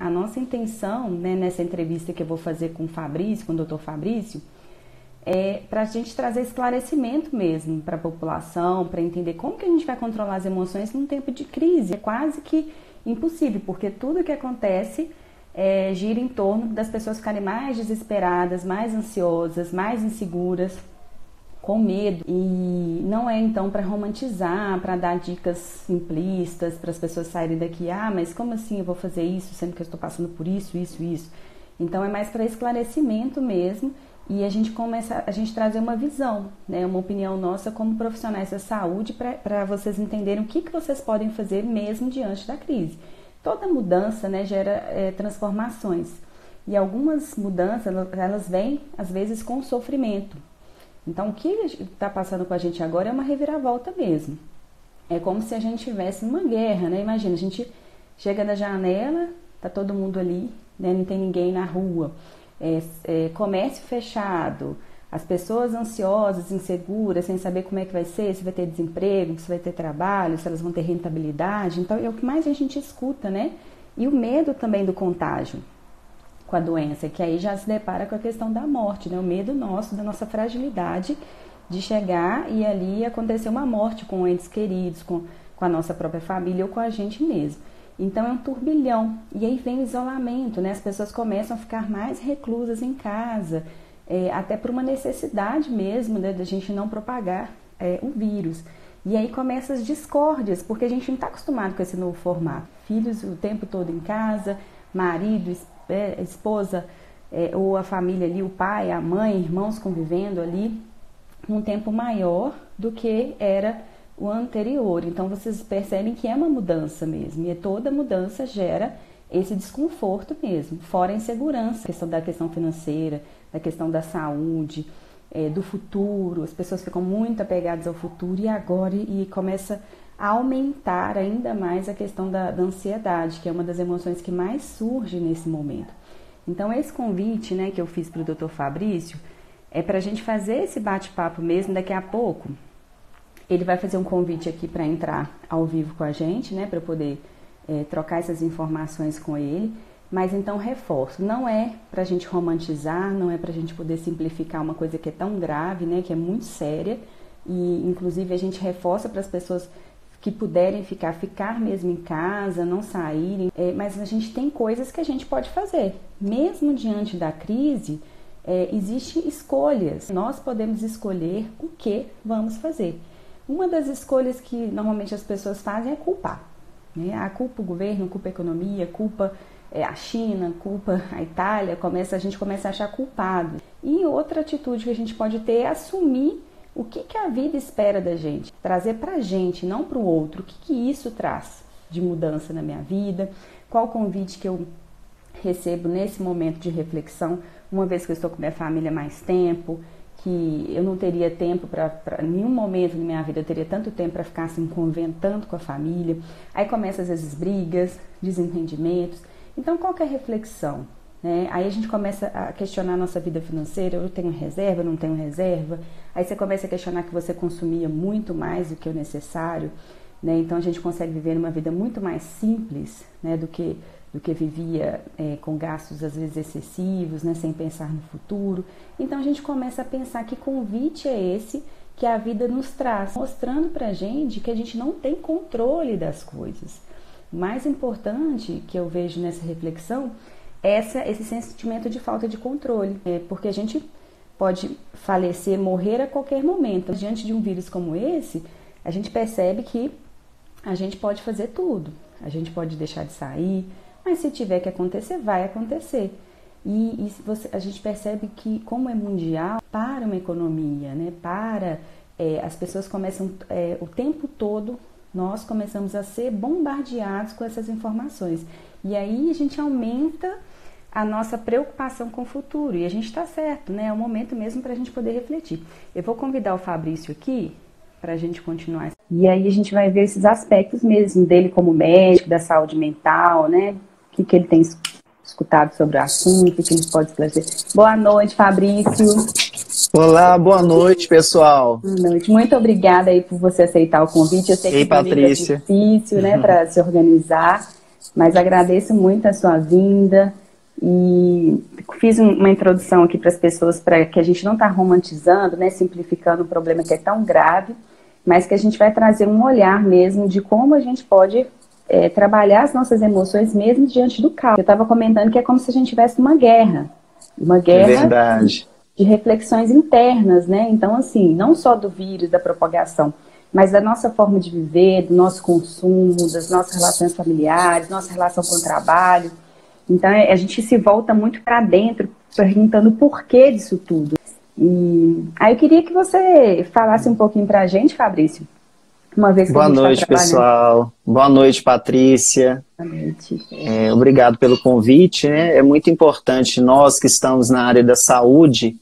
A nossa intenção, né, nessa entrevista que eu vou fazer com o Fabrício, com o Dr. Fabrício, é para a gente trazer esclarecimento mesmo para a população, para entender como que a gente vai controlar as emoções num tempo de crise. É quase que impossível, porque tudo que acontece gira em torno das pessoas ficarem mais desesperadas, mais ansiosas, mais inseguras, com medo. E não é então para romantizar, para dar dicas simplistas, para as pessoas saírem daqui, mas como assim eu vou fazer isso, sendo que eu estou passando por isso, isso, isso. Então é mais para esclarecimento mesmo. E a gente trazer uma visão, né, uma opinião nossa como profissionais da saúde para vocês entenderem o que vocês podem fazer mesmo diante da crise. Toda mudança, né, gera transformações. E algumas mudanças, elas vêm, às vezes, com sofrimento. Então, o que está passando com a gente agora é uma reviravolta mesmo. É como se a gente estivesse numa guerra, né? Imagina, a gente chega na janela, tá todo mundo ali, né, não tem ninguém na rua. Comércio fechado, as pessoas ansiosas, inseguras, sem saber como é que vai ser, se vai ter desemprego, se vai ter trabalho, se elas vão ter rentabilidade. Então é o que mais a gente escuta, né? E o medo também do contágio com a doença, que aí já se depara com a questão da morte, né? O medo nosso, da nossa fragilidade de chegar e ali acontecer uma morte com entes queridos, com a nossa própria família ou com a gente mesmo. Então é um turbilhão, e aí vem o isolamento, né? As pessoas começam a ficar mais reclusas em casa, até por uma necessidade mesmo, né, da gente não propagar o vírus. E aí começam as discórdias, porque a gente não está acostumado com esse novo formato. Filhos o tempo todo em casa, marido, esposa, ou a família ali, o pai, a mãe, irmãos convivendo ali, um tempo maior do que era o anterior. Então vocês percebem que é uma mudança mesmo, e toda mudança gera esse desconforto mesmo, fora a insegurança, da questão financeira, da questão da saúde, do futuro. As pessoas ficam muito apegadas ao futuro e agora começa a aumentar ainda mais a questão da ansiedade, que é uma das emoções que mais surge nesse momento. Então esse convite, né, que eu fiz para o Dr. Fabrício é para a gente fazer esse bate-papo mesmo. Daqui a pouco ele vai fazer um convite aqui para entrar ao vivo com a gente, né, para eu poder trocar essas informações com ele. Mas então reforço, não é para a gente romantizar, não é para a gente poder simplificar uma coisa que é tão grave, né, que é muito séria. E inclusive a gente reforça para as pessoas que puderem ficar mesmo em casa, não saírem. Mas a gente tem coisas que a gente pode fazer. Mesmo diante da crise, existem escolhas. Nós podemos escolher o que vamos fazer. Uma das escolhas que normalmente as pessoas fazem é culpar, né? A culpa o governo, culpa a economia, culpa a China, culpa a Itália, a gente começa a achar culpado. E outra atitude que a gente pode ter é assumir o que a vida espera da gente, trazer pra gente, não pro outro, o que isso traz de mudança na minha vida, qual o convite que eu recebo nesse momento de reflexão, uma vez que eu estou com minha família há mais tempo, que eu não teria tempo para nenhum momento da minha vida, eu teria tanto tempo para ficar assim conventando com a família. Aí começa às vezes brigas, desentendimentos. Então qual que é a reflexão, né? Aí a gente começa a questionar a nossa vida financeira. Eu tenho reserva, não tenho reserva? Aí você começa a questionar que você consumia muito mais do que o necessário, né? Então a gente consegue viver uma vida muito mais simples, né, do que vivia com gastos às vezes excessivos, né, sem pensar no futuro. Então a gente começa a pensar que convite é esse que a vida nos traz, mostrando pra gente que a gente não tem controle das coisas. O mais importante que eu vejo nessa reflexão é esse sentimento de falta de controle, porque a gente pode falecer, morrer a qualquer momento. Diante de um vírus como esse, a gente percebe que a gente pode fazer tudo, a gente pode deixar de sair, mas se tiver que acontecer, vai acontecer. E a gente percebe que, como é mundial, para uma economia, né, as pessoas começam o tempo todo, nós começamos a ser bombardeados com essas informações. E aí a gente aumenta a nossa preocupação com o futuro. E a gente está certo, né? É o momento mesmo para a gente poder refletir. Eu vou convidar o Fabrício aqui para a gente continuar. E aí a gente vai ver esses aspectos mesmo dele como médico, da saúde mental, né? O que ele tem escutado sobre o assunto, o que ele pode esclarecer. Boa noite, Fabrício. Olá, boa noite, pessoal. Boa noite. Muito obrigada aí por você aceitar o convite. Eu sei que Ei, Patrícia. É difícil, né, para se organizar, Mas agradeço muito a sua vinda e fiz uma introdução aqui para as pessoas, para que a gente não está romantizando, né, simplificando um problema que é tão grave, mas que a gente vai trazer um olhar mesmo de como a gente pode trabalhar as nossas emoções mesmo diante do caos. Eu estava comentando que é como se a gente tivesse uma guerra Verdade. de reflexões internas, né? Então, assim, não só do vírus, da propagação, mas da nossa forma de viver, do nosso consumo, das nossas relações familiares, nossa relação com o trabalho. Então, a gente se volta muito para dentro, perguntando o porquê disso tudo. E aí eu queria que você falasse um pouquinho para a gente, Fabrício, uma vez que Boa a gente está noite, trabalhando. pessoal. Boa noite, Patrícia. Boa noite. Obrigado pelo convite, né? É muito importante nós que estamos na área da saúde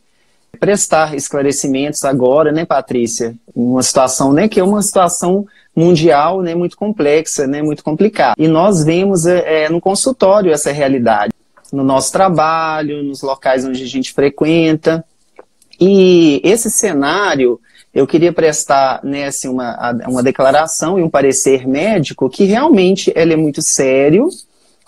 prestar esclarecimentos agora, né, Patrícia? Uma situação, né, que é uma situação mundial, né, muito complexa, né, muito complicada. E nós vemos no consultório essa realidade, no nosso trabalho, nos locais onde a gente frequenta. E esse cenário, eu queria prestar, né, assim, uma declaração e um parecer médico que realmente ele é muito sério.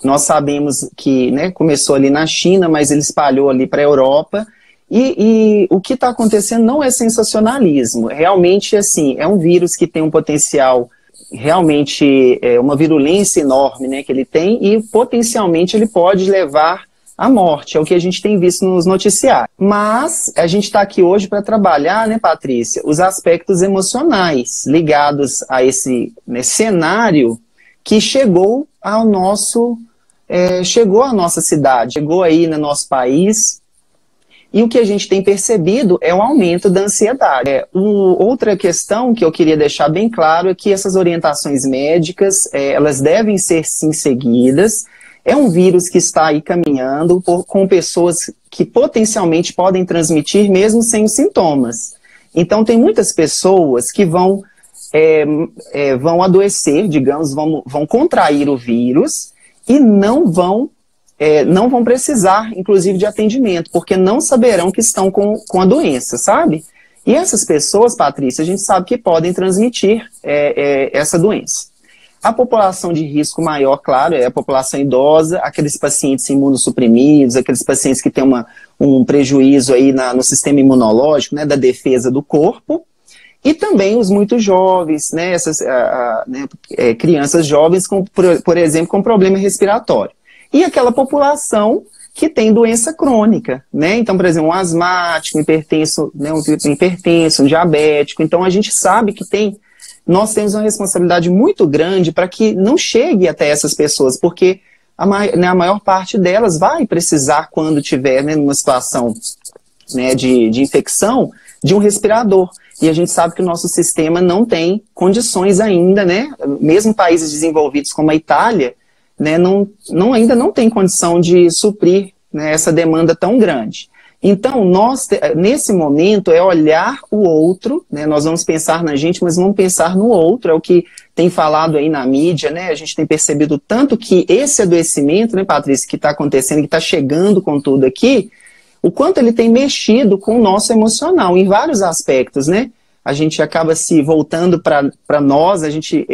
Nós sabemos que, né, começou ali na China, mas ele espalhou ali para a Europa. E o que está acontecendo não é sensacionalismo. Realmente, assim, é um vírus que tem um potencial, realmente, uma virulência enorme, né, que ele tem, e potencialmente ele pode levar à morte. É o que a gente tem visto nos noticiários. Mas a gente está aqui hoje para trabalhar, né, Patrícia, os aspectos emocionais ligados a esse, né, cenário que chegou ao nosso, chegou à nossa cidade, chegou aí no nosso país. E o que a gente tem percebido é o aumento da ansiedade. Outra questão que eu queria deixar bem claro é que essas orientações médicas, elas devem ser sim seguidas. É um vírus que está aí caminhando com pessoas que potencialmente podem transmitir mesmo sem os sintomas. Então tem muitas pessoas que vão adoecer, digamos, vão contrair o vírus e não vão precisar, inclusive, de atendimento, porque não saberão que estão com a doença, sabe? E essas pessoas, Patrícia, a gente sabe que podem transmitir essa doença. A população de risco maior, claro, é a população idosa, aqueles pacientes imunossuprimidos, aqueles pacientes que têm um prejuízo aí no sistema imunológico, né, da defesa do corpo, e também os muito jovens, né, crianças jovens, por exemplo, com problema respiratório. E aquela população que tem doença crônica, né? Então, por exemplo, um asmático, um hipertenso, né? Um diabético. Então, a gente sabe que nós temos uma responsabilidade muito grande para que não chegue até essas pessoas, porque a maior parte delas vai precisar, quando tiver, né, numa situação, né, de infecção, de um respirador. E a gente sabe que o nosso sistema não tem condições ainda, né? Mesmo países desenvolvidos como a Itália, né, ainda não tem condição de suprir, né, essa demanda tão grande. Então, nós, nesse momento, é olhar o outro, né, nós vamos pensar na gente, mas vamos pensar no outro, é o que tem falado aí na mídia, né, a gente tem percebido tanto que esse adoecimento, né, Patrícia, que está acontecendo, que está chegando com tudo aqui, o quanto ele tem mexido com o nosso emocional, em vários aspectos, né? A gente acaba se voltando para nós, a gente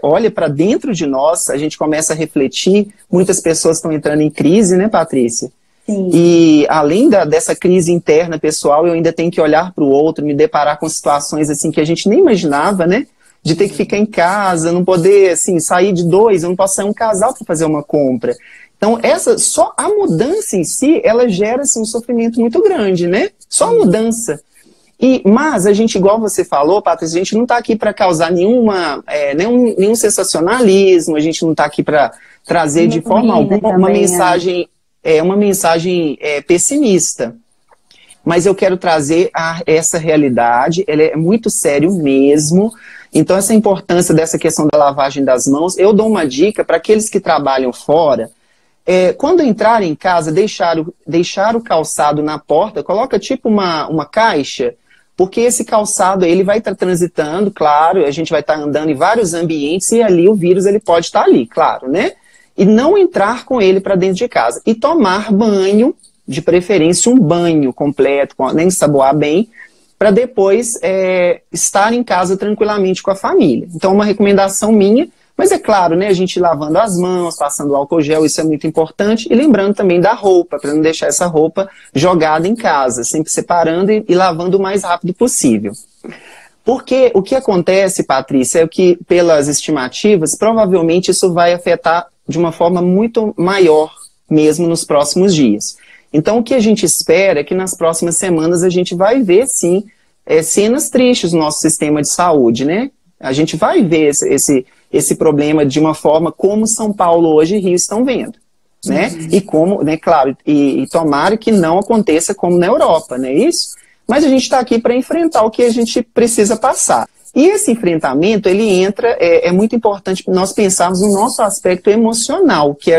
olha para dentro de nós, a gente começa a refletir, muitas pessoas estão entrando em crise, né, Patrícia? Sim. E além dessa crise interna pessoal, eu ainda tenho que olhar para o outro, me deparar com situações assim que a gente nem imaginava, né? De ter que ficar em casa, não poder assim, sair de dois, eu não posso sair um casal para fazer uma compra. Então, só a mudança em si, ela gera assim, um sofrimento muito grande, né? Só a mudança. Mas a gente, igual você falou, Patrícia, a gente não está aqui para causar nenhum sensacionalismo, a gente não está aqui para trazer de forma alguma uma mensagem pessimista. Mas eu quero trazer essa realidade, ela é muito sério mesmo. Então essa importância dessa questão da lavagem das mãos, eu dou uma dica para aqueles que trabalham fora, quando entrarem em casa, deixar o calçado na porta, coloca tipo uma caixa, porque esse calçado ele vai estar transitando, claro, a gente vai estar andando em vários ambientes e ali o vírus ele pode estar ali, claro, né? E não entrar com ele para dentro de casa. E tomar banho, de preferência um banho completo, nem ensaboar bem, para depois estar em casa tranquilamente com a família. Então uma recomendação minha, Mas é claro, né, a gente lavando as mãos, passando álcool gel, isso é muito importante. E lembrando também da roupa, para não deixar essa roupa jogada em casa, sempre separando e lavando o mais rápido possível. Porque o que acontece, Patrícia, é que, pelas estimativas, provavelmente isso vai afetar de uma forma muito maior mesmo nos próximos dias. Então, o que a gente espera é que nas próximas semanas a gente vai ver, sim, cenas tristes no nosso sistema de saúde, né? A gente vai ver esse problema de uma forma como São Paulo hoje e Rio estão vendo, né? E como, né, claro, e tomara que não aconteça como na Europa, não é isso? Mas a gente está aqui para enfrentar o que a gente precisa passar. E esse enfrentamento, ele entra, é muito importante nós pensarmos no nosso aspecto emocional, que é,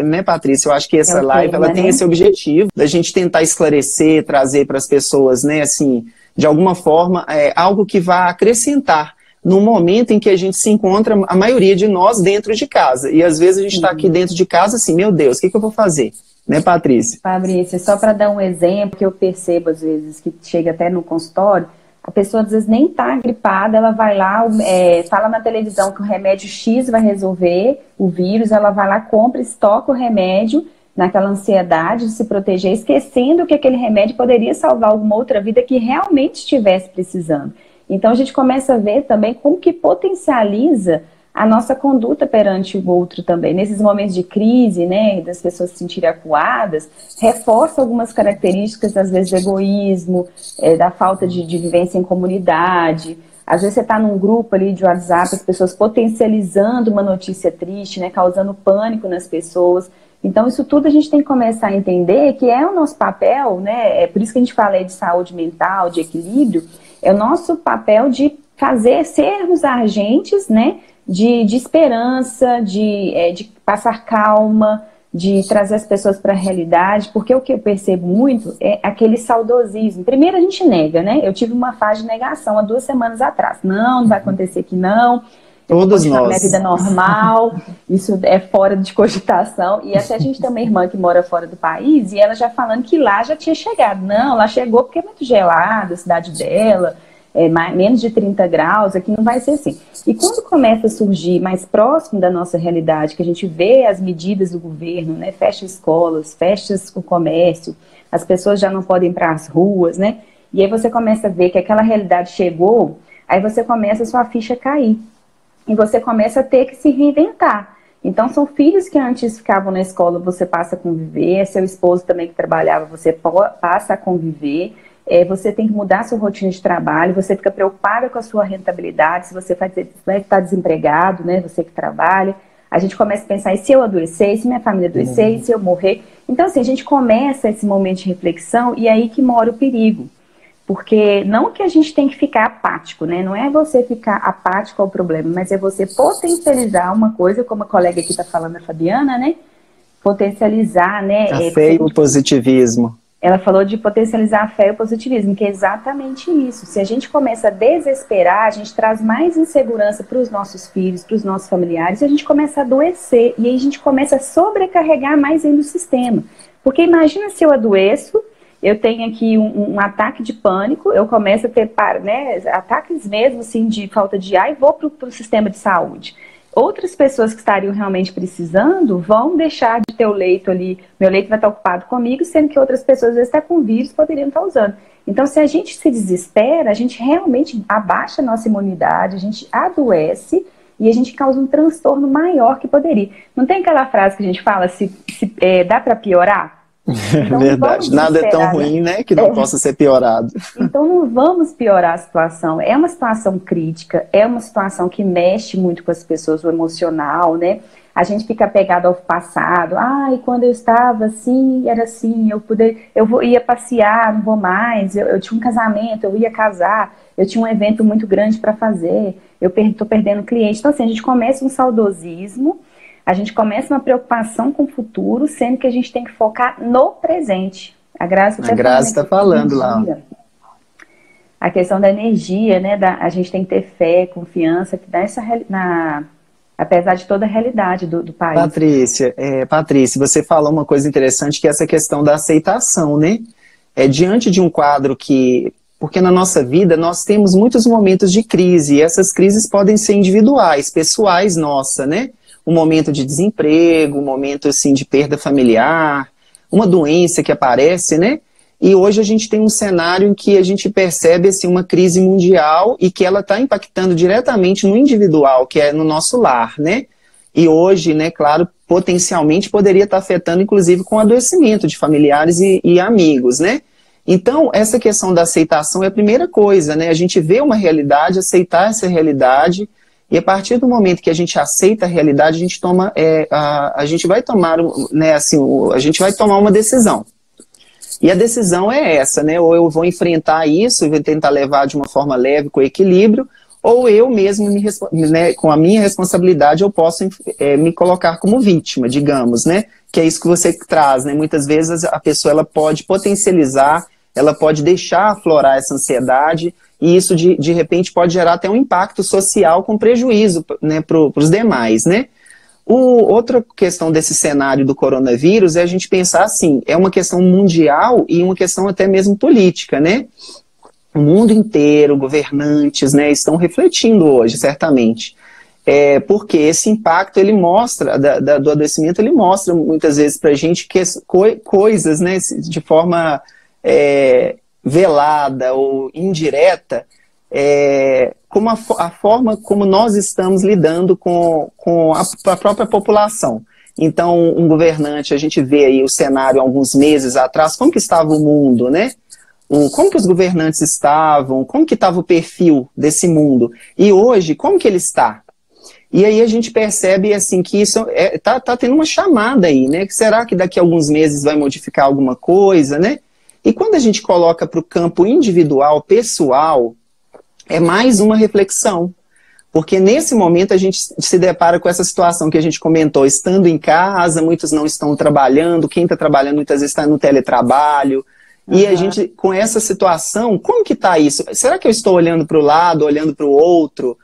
né, Patrícia, eu acho que essa live, ela tem esse objetivo, da gente tentar esclarecer, trazer para as pessoas, né, assim, de alguma forma, algo que vá acrescentar no momento em que a gente se encontra, a maioria de nós, dentro de casa. E às vezes a gente está aqui dentro de casa assim, meu Deus, o que eu vou fazer? Né, Patrícia? Fabrícia, só para dar um exemplo que eu percebo às vezes, que chega até no consultório, a pessoa às vezes nem está gripada, ela vai lá, fala na televisão que o remédio X vai resolver o vírus, ela vai lá, compra, estoca o remédio, naquela ansiedade de se proteger, esquecendo que aquele remédio poderia salvar alguma outra vida que realmente estivesse precisando. Então a gente começa a ver também como que potencializa a nossa conduta perante o outro também. Nesses momentos de crise, né, das pessoas se sentirem acuadas, reforça algumas características, às vezes, do egoísmo, da falta de vivência em comunidade. Às vezes você está num grupo ali de WhatsApp, as pessoas potencializando uma notícia triste, né, causando pânico nas pessoas. Então, isso tudo a gente tem que começar a entender que é o nosso papel, né, é por isso que a gente fala aí de saúde mental, de equilíbrio, é o nosso papel de sermos agentes, né, de esperança, de passar calma, de trazer as pessoas para a realidade, porque o que eu percebo muito é aquele saudosismo. Primeiro a gente nega, né? Eu tive uma fase de negação há 2 semanas atrás. Não vai acontecer aqui não. Todos nós. Minha vida normal, isso é fora de cogitação. E até a gente tem uma irmã que mora fora do país e ela já falando que lá já tinha chegado. Não, lá chegou porque é muito gelado a cidade dela. Menos de 30 graus, aqui não vai ser assim. E quando começa a surgir mais próximo da nossa realidade, que a gente vê as medidas do governo, né, fecha escolas, fecha o comércio, as pessoas já não podem ir para as ruas, né, e aí você começa a ver que aquela realidade chegou, aí você começa a sua ficha cair, e você começa a ter que se reinventar. Então são filhos que antes ficavam na escola, você passa a conviver, seu esposo também que trabalhava, você passa a conviver. Você tem que mudar a sua rotina de trabalho, você fica preocupada com a sua rentabilidade, se você vai estar desempregado, né, você que trabalha. A gente começa a pensar, e se eu adoecer, e se minha família adoecer, e se eu morrer? Então, assim, a gente começa esse momento de reflexão e é aí que mora o perigo. Porque não que a gente tem que ficar apático, né? Não é você ficar apático ao problema, mas é você potencializar uma coisa, como a colega aqui está falando, a Fabiana, né? Potencializar, né? A fé e o positivismo. Ela falou de potencializar a fé e o positivismo, que é exatamente isso. Se a gente começa a desesperar, a gente traz mais insegurança para os nossos filhos, para os nossos familiares, e a gente começa a adoecer, e aí a gente começa a sobrecarregar mais ainda o sistema. Porque imagina se eu adoeço, eu tenho aqui um ataque de pânico, eu começo a ter ataques mesmo assim, de falta de ar e vou para o sistema de saúde. Outras pessoas que estariam realmente precisando vão deixar de ter o leito ali, meu leito vai estar ocupado comigo, sendo que outras pessoas, às vezes, estão com vírus, poderiam estar usando. Então, se a gente se desespera, a gente realmente abaixa a nossa imunidade, a gente adoece e a gente causa um transtorno maior que poderia. Não tem aquela frase que a gente fala, dá para piorar? Então, verdade, nada é tão ruim, né, que não possa ser piorado. Então não vamos piorar a situação, é uma situação crítica, é uma situação que mexe muito com as pessoas, o emocional, né, a gente fica apegado ao passado, quando eu estava assim, era assim, ia passear, não vou mais, eu tinha um casamento, eu ia casar, eu tinha um evento muito grande para fazer, eu estou perdendo cliente, então assim, a gente começa um saudosismo, a gente começa uma preocupação com o futuro, sendo que a gente tem que focar no presente. A Graça está falando lá. A questão da energia, né? A gente tem que ter fé, confiança, que dá apesar de toda a realidade do país. Patrícia, você falou uma coisa interessante, que é essa questão da aceitação, né? Diante de um quadro que Porque na nossa vida nós temos muitos momentos de crise, e essas crises podem ser individuais, pessoais nossa, né? Um momento de desemprego, um momento assim de perda familiar, uma doença que aparece, né? E hoje a gente tem um cenário em que a gente percebe assim, uma crise mundial e que ela está impactando diretamente no individual, que é no nosso lar, né? E hoje, né, claro, potencialmente poderia estar afetando, inclusive, com o adoecimento de familiares e amigos, né? Então, essa questão da aceitação é a primeira coisa, né? A gente vê uma realidade, aceitar essa realidade, e a partir do momento que a gente aceita a realidade, a gente toma, a gente vai tomar, né, assim, a gente vai tomar uma decisão. E a decisão é essa, né? Ou eu vou enfrentar isso e vou tentar levar de uma forma leve, com equilíbrio, ou eu mesmo, né, com a minha responsabilidade, eu posso me colocar como vítima, digamos, né? Que é isso que você traz, né? Muitas vezes a pessoa ela pode potencializar, ela pode deixar aflorar essa ansiedade, e isso de repente pode gerar até um impacto social com prejuízo, né, para os demais, né? Outra questão desse cenário do coronavírus é a gente pensar assim, é uma questão mundial e uma questão até mesmo política, né? O mundo inteiro, governantes, né, estão refletindo hoje, certamente. Porque esse impacto, ele mostra, do adoecimento, ele mostra muitas vezes para a gente que coisas, né, de forma velada ou indireta, como a forma como nós estamos lidando com a própria população. Então, um governante, a gente vê aí o cenário há alguns meses atrás, como que estava o mundo, né? Como que os governantes estavam, como que estava o perfil desse mundo, e hoje, como que ele está? E aí a gente percebe assim, que isso tá tendo uma chamada aí, né? Que será que daqui a alguns meses vai modificar alguma coisa, né? E quando a gente coloca para o campo individual, pessoal, é mais uma reflexão. Porque nesse momento a gente se depara com essa situação que a gente comentou, estando em casa, muitos não estão trabalhando, quem está trabalhando muitas vezes está no teletrabalho. E a gente, com essa situação, como que está isso? Será que eu estou olhando para o lado, olhando para o outro?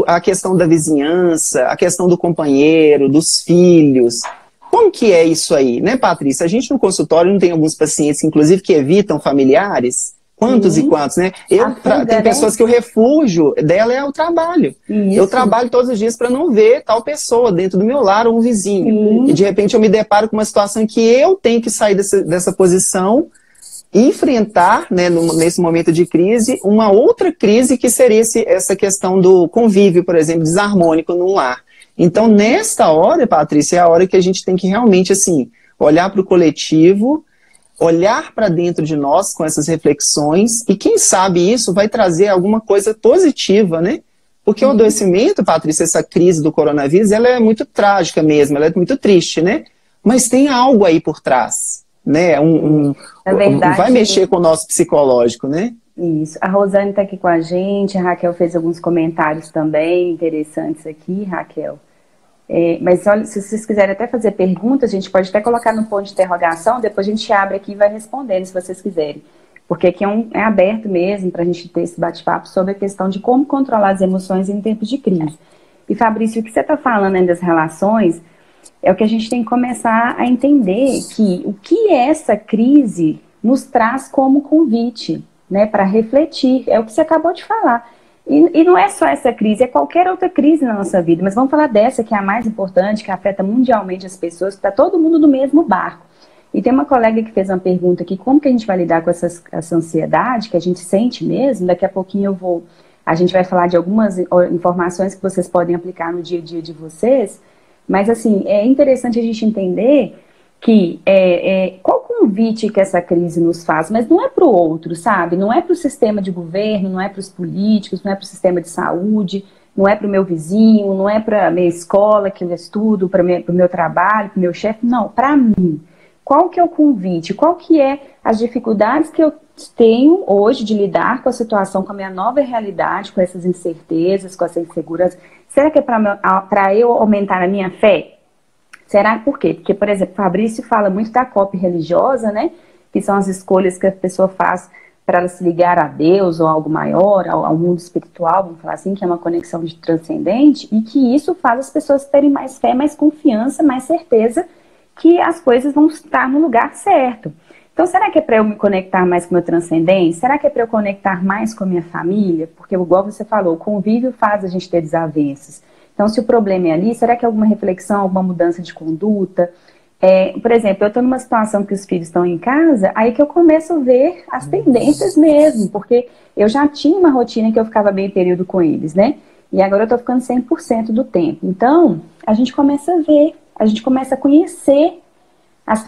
A questão da vizinhança, a questão do companheiro, dos filhos. Como que é isso aí, né, Patrícia? A gente no consultório não tem alguns pacientes, inclusive, que evitam familiares? Quantos e quantos, né? Tem pessoas que o refúgio dela é o trabalho. Isso. Eu trabalho todos os dias para não ver tal pessoa dentro do meu lar ou um vizinho. E de repente eu me deparo com uma situação em que eu tenho que sair dessa posição e enfrentar, né, nesse momento de crise, uma outra crise que seria essa questão do convívio, por exemplo, desarmônico num lar. Então, nesta hora, Patrícia, é a hora que a gente tem que realmente, assim, olhar para o coletivo, olhar para dentro de nós com essas reflexões, e quem sabe isso vai trazer alguma coisa positiva, né? Porque o adoecimento, Patrícia, essa crise do coronavírus, ela é muito trágica mesmo, ela é muito triste, né? Mas tem algo aí por trás, né? Na verdade, vai mexer com o nosso psicológico, né? Isso. A Rosane está aqui com a gente, a Raquel fez alguns comentários também interessantes aqui, Raquel. Mas olha, se vocês quiserem até fazer perguntas, a gente pode até colocar no ponto de interrogação, depois a gente abre aqui e vai respondendo, se vocês quiserem. Porque aqui é aberto mesmo para a gente ter esse bate-papo sobre a questão de como controlar as emoções em tempos de crise. E Fabrício, o que você está falando aí das relações é o que a gente tem que começar a entender, que o que essa crise nos traz como convite, né, para refletir, é o que você acabou de falar. E não é só essa crise, é qualquer outra crise na nossa vida, mas vamos falar dessa que é a mais importante, que afeta mundialmente as pessoas, que está todo mundo no mesmo barco. E tem uma colega que fez uma pergunta aqui, como que a gente vai lidar com essa ansiedade que a gente sente mesmo? Daqui a pouquinho a gente vai falar de algumas informações que vocês podem aplicar no dia a dia de vocês, mas assim, é interessante a gente entender que qual convite que essa crise nos faz, mas não é para o outro, sabe? Não é para o sistema de governo, não é para os políticos, não é para o sistema de saúde, não é para o meu vizinho, não é para a minha escola que eu estudo, para o meu trabalho, para o meu chefe, não, para mim. Qual que é o convite? Qual que é as dificuldades que eu tenho hoje de lidar com a situação, com a minha nova realidade, com essas incertezas, com essa insegurança? Será que é para eu aumentar a minha fé? Será por quê? Porque, por exemplo, Fabrício fala muito da COP religiosa, né? Que são as escolhas que a pessoa faz para ela se ligar a Deus ou algo maior, ao mundo espiritual, vamos falar assim, que é uma conexão de transcendente, e que isso faz as pessoas terem mais fé, mais confiança, mais certeza que as coisas vão estar no lugar certo. Então, será que é para eu me conectar mais com o meu transcendente? Será que é para eu conectar mais com a minha família? Porque, igual você falou, o convívio faz a gente ter desavenças. Então, se o problema é ali, será que é alguma reflexão, alguma mudança de conduta? Por exemplo, eu estou numa situação que os filhos estão em casa, aí que eu começo a ver as tendências mesmo, porque eu já tinha uma rotina que eu ficava meio período com eles, né? E agora eu estou ficando 100% do tempo. Então, a gente começa a ver, a gente começa a conhecer as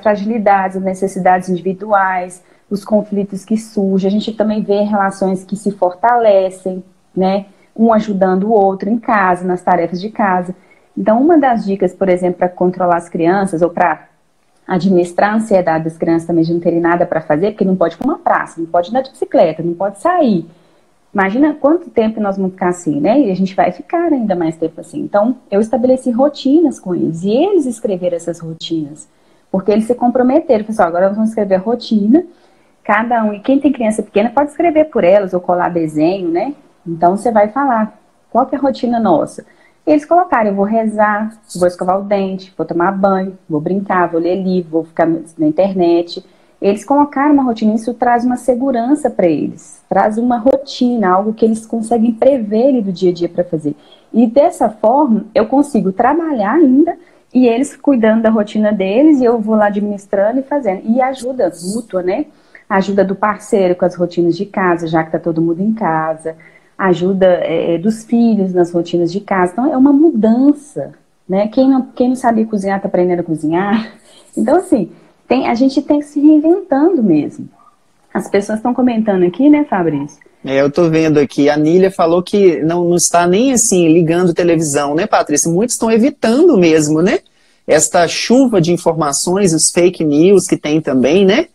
fragilidades, as necessidades individuais, os conflitos que surgem. A gente também vê relações que se fortalecem, né? Um ajudando o outro em casa, nas tarefas de casa. Então, uma das dicas, por exemplo, para controlar as crianças ou para administrar a ansiedade das crianças também de não terem nada para fazer, porque não pode ir para uma praça, não pode andar de bicicleta, não pode sair. Imagina quanto tempo nós vamos ficar assim, né? E a gente vai ficar ainda mais tempo assim. Então, eu estabeleci rotinas com eles e eles escreveram essas rotinas, porque eles se comprometeram. Pessoal, agora nós vamos escrever a rotina, cada um, e quem tem criança pequena pode escrever por elas ou colar desenho, né? Então, você vai falar qual que é a rotina nossa. Eles colocaram, eu vou rezar, vou escovar o dente, vou tomar banho, vou brincar, vou ler livro, vou ficar na internet. Eles colocaram uma rotina, isso traz uma segurança para eles, traz uma rotina, algo que eles conseguem prever ali do dia a dia para fazer. E dessa forma, eu consigo trabalhar ainda e eles cuidando da rotina deles e eu vou lá administrando e fazendo. E ajuda mútua, né? Ajuda do parceiro com as rotinas de casa, já que está todo mundo em casa. Ajuda dos filhos nas rotinas de casa. Então, é uma mudança, né? Quem não sabia cozinhar está aprendendo a cozinhar. Então, assim, a gente tem que se reinventando mesmo. As pessoas estão comentando aqui, né, Fabrício? Eu tô vendo aqui, a Nília falou que não está nem assim ligando televisão, né, Patrícia? Muitos estão evitando mesmo, né? Esta chuva de informações, os fake news que tem também, né?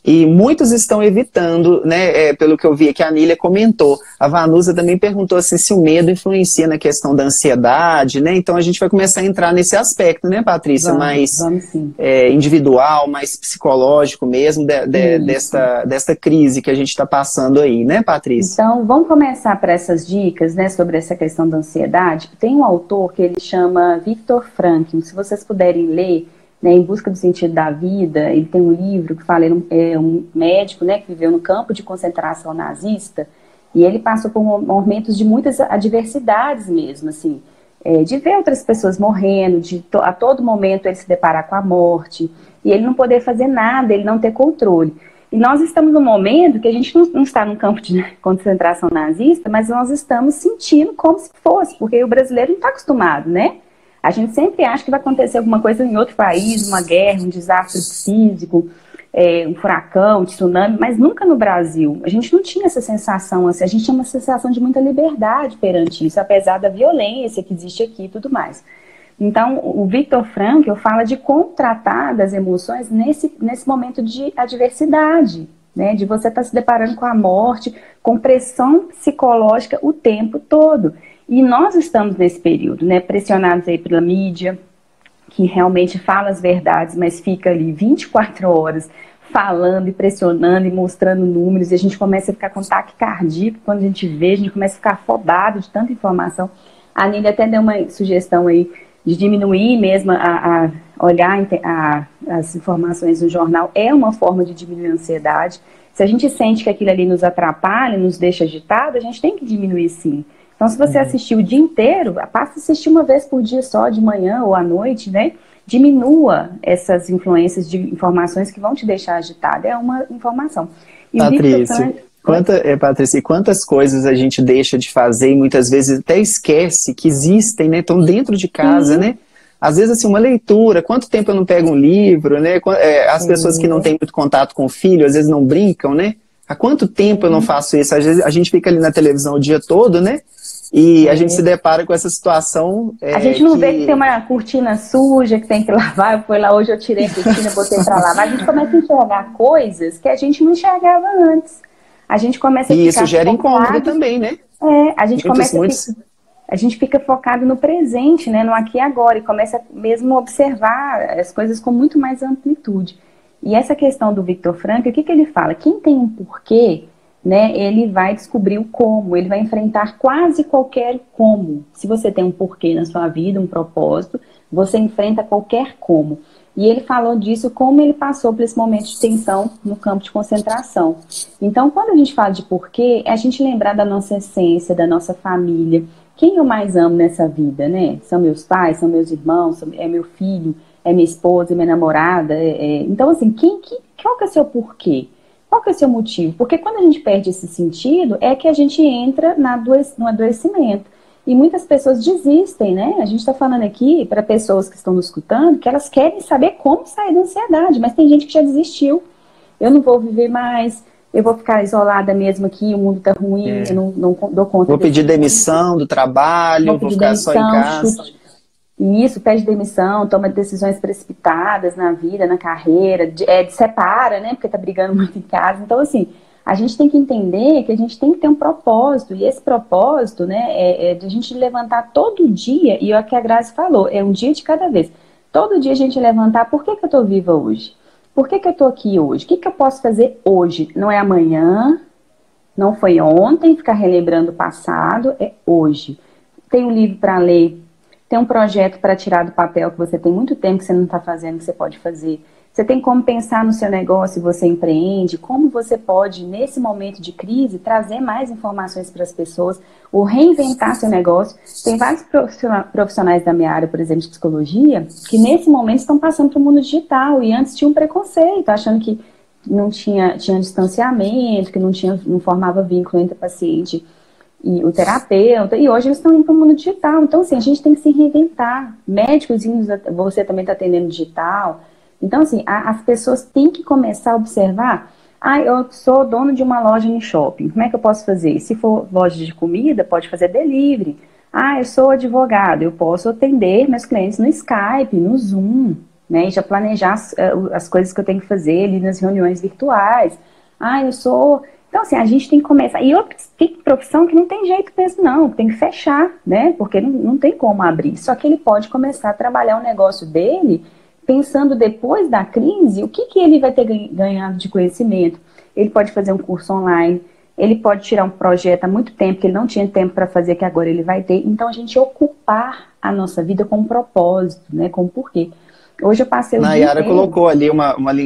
E muitos estão evitando, né, pelo que eu vi aqui, a Nília comentou. A Vanusa também perguntou assim, se o medo influencia na questão da ansiedade, né? Então a gente vai começar a entrar nesse aspecto, né, Patrícia? Vamos sim. Individual, mais psicológico mesmo, desta crise que a gente está passando aí, né, Patrícia? Então, vamos começar por essas dicas, né, sobre essa questão da ansiedade. Tem um autor que ele chama Viktor Frankl, se vocês puderem ler, né, Em Busca do Sentido da Vida, ele tem um livro que fala, ele é um médico, né, que viveu no campo de concentração nazista, e ele passou por momentos de muitas adversidades mesmo, assim, de ver outras pessoas morrendo, a todo momento ele se deparar com a morte, e ele não poder fazer nada, ele não ter controle. E nós estamos num momento que a gente não está num campo de concentração nazista, mas nós estamos sentindo como se fosse, porque o brasileiro não está acostumado, né? A gente sempre acha que vai acontecer alguma coisa em outro país, uma guerra, um desastre físico, um furacão, um tsunami, mas nunca no Brasil. A gente não tinha essa sensação, assim, a gente tinha uma sensação de muita liberdade perante isso, apesar da violência que existe aqui e tudo mais. Então, o Viktor Frankl fala de como tratar das emoções nesse momento de adversidade, né? De você estar se deparando com a morte, com pressão psicológica o tempo todo. E nós estamos nesse período, né, pressionados aí pela mídia, que realmente fala as verdades, mas fica ali 24 horas falando e pressionando e mostrando números, e a gente começa a ficar com ataque cardíaco quando a gente vê, a gente começa a ficar afobado de tanta informação. A Nília até deu uma sugestão aí de diminuir mesmo a olhar as informações no jornal, é uma forma de diminuir a ansiedade. Se a gente sente que aquilo ali nos atrapalha, nos deixa agitado, a gente tem que diminuir sim. Então, se você assistir o dia inteiro, passa a assistir uma vez por dia só, de manhã ou à noite, né? Diminua essas influências de informações que vão te deixar agitado. É uma informação. E Patrícia, quantas coisas a gente deixa de fazer e muitas vezes até esquece que existem, né? Estão dentro de casa, né? Às vezes, assim, uma leitura, quanto tempo eu não pego um livro, né? As pessoas que não têm muito contato com o filho, às vezes não brincam, né? Há quanto tempo eu não faço isso? Às vezes a gente fica ali na televisão o dia todo, né? E a gente se depara com essa situação. A gente não vê que tem uma cortina suja, que tem que lavar. Eu fui lá hoje, eu tirei a cortina, botei pra lavar. A gente começa a enxergar coisas que a gente não enxergava antes. A gente começa a ficar. E isso gera incômodo também, né? A gente a gente fica focado no presente, né? No aqui e agora. E começa mesmo a observar as coisas com muito mais amplitude. E essa questão do Viktor Frankl, o que ele fala? Quem tem um porquê, né, ele vai descobrir o como, ele vai enfrentar quase qualquer como. Se você tem um porquê na sua vida, um propósito, você enfrenta qualquer como. E ele falou disso, como ele passou por esse momento de tensão no campo de concentração. Então, quando a gente fala de porquê, é a gente lembrar da nossa essência, da nossa família. Quem eu mais amo nessa vida, né? São meus pais, são meus irmãos, é meu filho, é minha esposa, é minha namorada. Então, assim, qual que é o seu porquê? Qual que é o seu motivo? Porque quando a gente perde esse sentido, é que a gente entra no adoecimento. E muitas pessoas desistem, né? A gente está falando aqui para pessoas que estão nos escutando que elas querem saber como sair da ansiedade, mas tem gente que já desistiu. Eu não vou viver mais, eu vou ficar isolada mesmo aqui, o mundo está ruim, eu não dou conta. Vou pedir demissão do trabalho, vou ficar só em casa. E isso, pede demissão, toma decisões precipitadas na vida, na carreira, separa, né? Porque tá brigando muito em casa. Então, assim, a gente tem que entender que a gente tem que ter um propósito. E esse propósito, né, é de a gente levantar todo dia, e é o que a Grazi falou, é um dia de cada vez. Todo dia a gente levantar, por que eu tô viva hoje? Por que eu tô aqui hoje? O que eu posso fazer hoje? Não é amanhã, não foi ontem, ficar relembrando o passado, é hoje. Tem um livro para ler, tem um projeto para tirar do papel que você tem muito tempo que você não está fazendo, que você pode fazer. Você tem como pensar no seu negócio, você empreende, como você pode, nesse momento de crise, trazer mais informações para as pessoas, ou reinventar seu negócio. Tem vários profissionais da minha área, por exemplo, de psicologia, que nesse momento estão passando para o mundo digital, e antes tinha um preconceito, achando que não tinha distanciamento, que não formava vínculo entre o paciente e o terapeuta, e hoje eles estão indo para o mundo digital. Então, assim, a gente tem que se reinventar. Médicos, você também está atendendo digital. Então, assim, as pessoas têm que começar a observar. Eu sou dono de uma loja no shopping, como é que eu posso fazer? Se for loja de comida, pode fazer delivery. Eu sou advogado, eu posso atender meus clientes no Skype, no Zoom, né? E já planejar as coisas que eu tenho que fazer ali nas reuniões virtuais. Eu sou... Então, assim, a gente tem que começar. E tem profissão que não tem jeito mesmo, não. Tem que fechar, né? Porque não tem como abrir. Só que ele pode começar a trabalhar o negócio dele, pensando depois da crise, o que ele vai ter ganhado de conhecimento. Ele pode fazer um curso online, ele pode tirar um projeto há muito tempo, que ele não tinha tempo para fazer, que agora ele vai ter. Então, a gente ocupar a nossa vida com um propósito, né? Com um porquê. Hoje eu passei o dia Nayara inteiro... colocou ali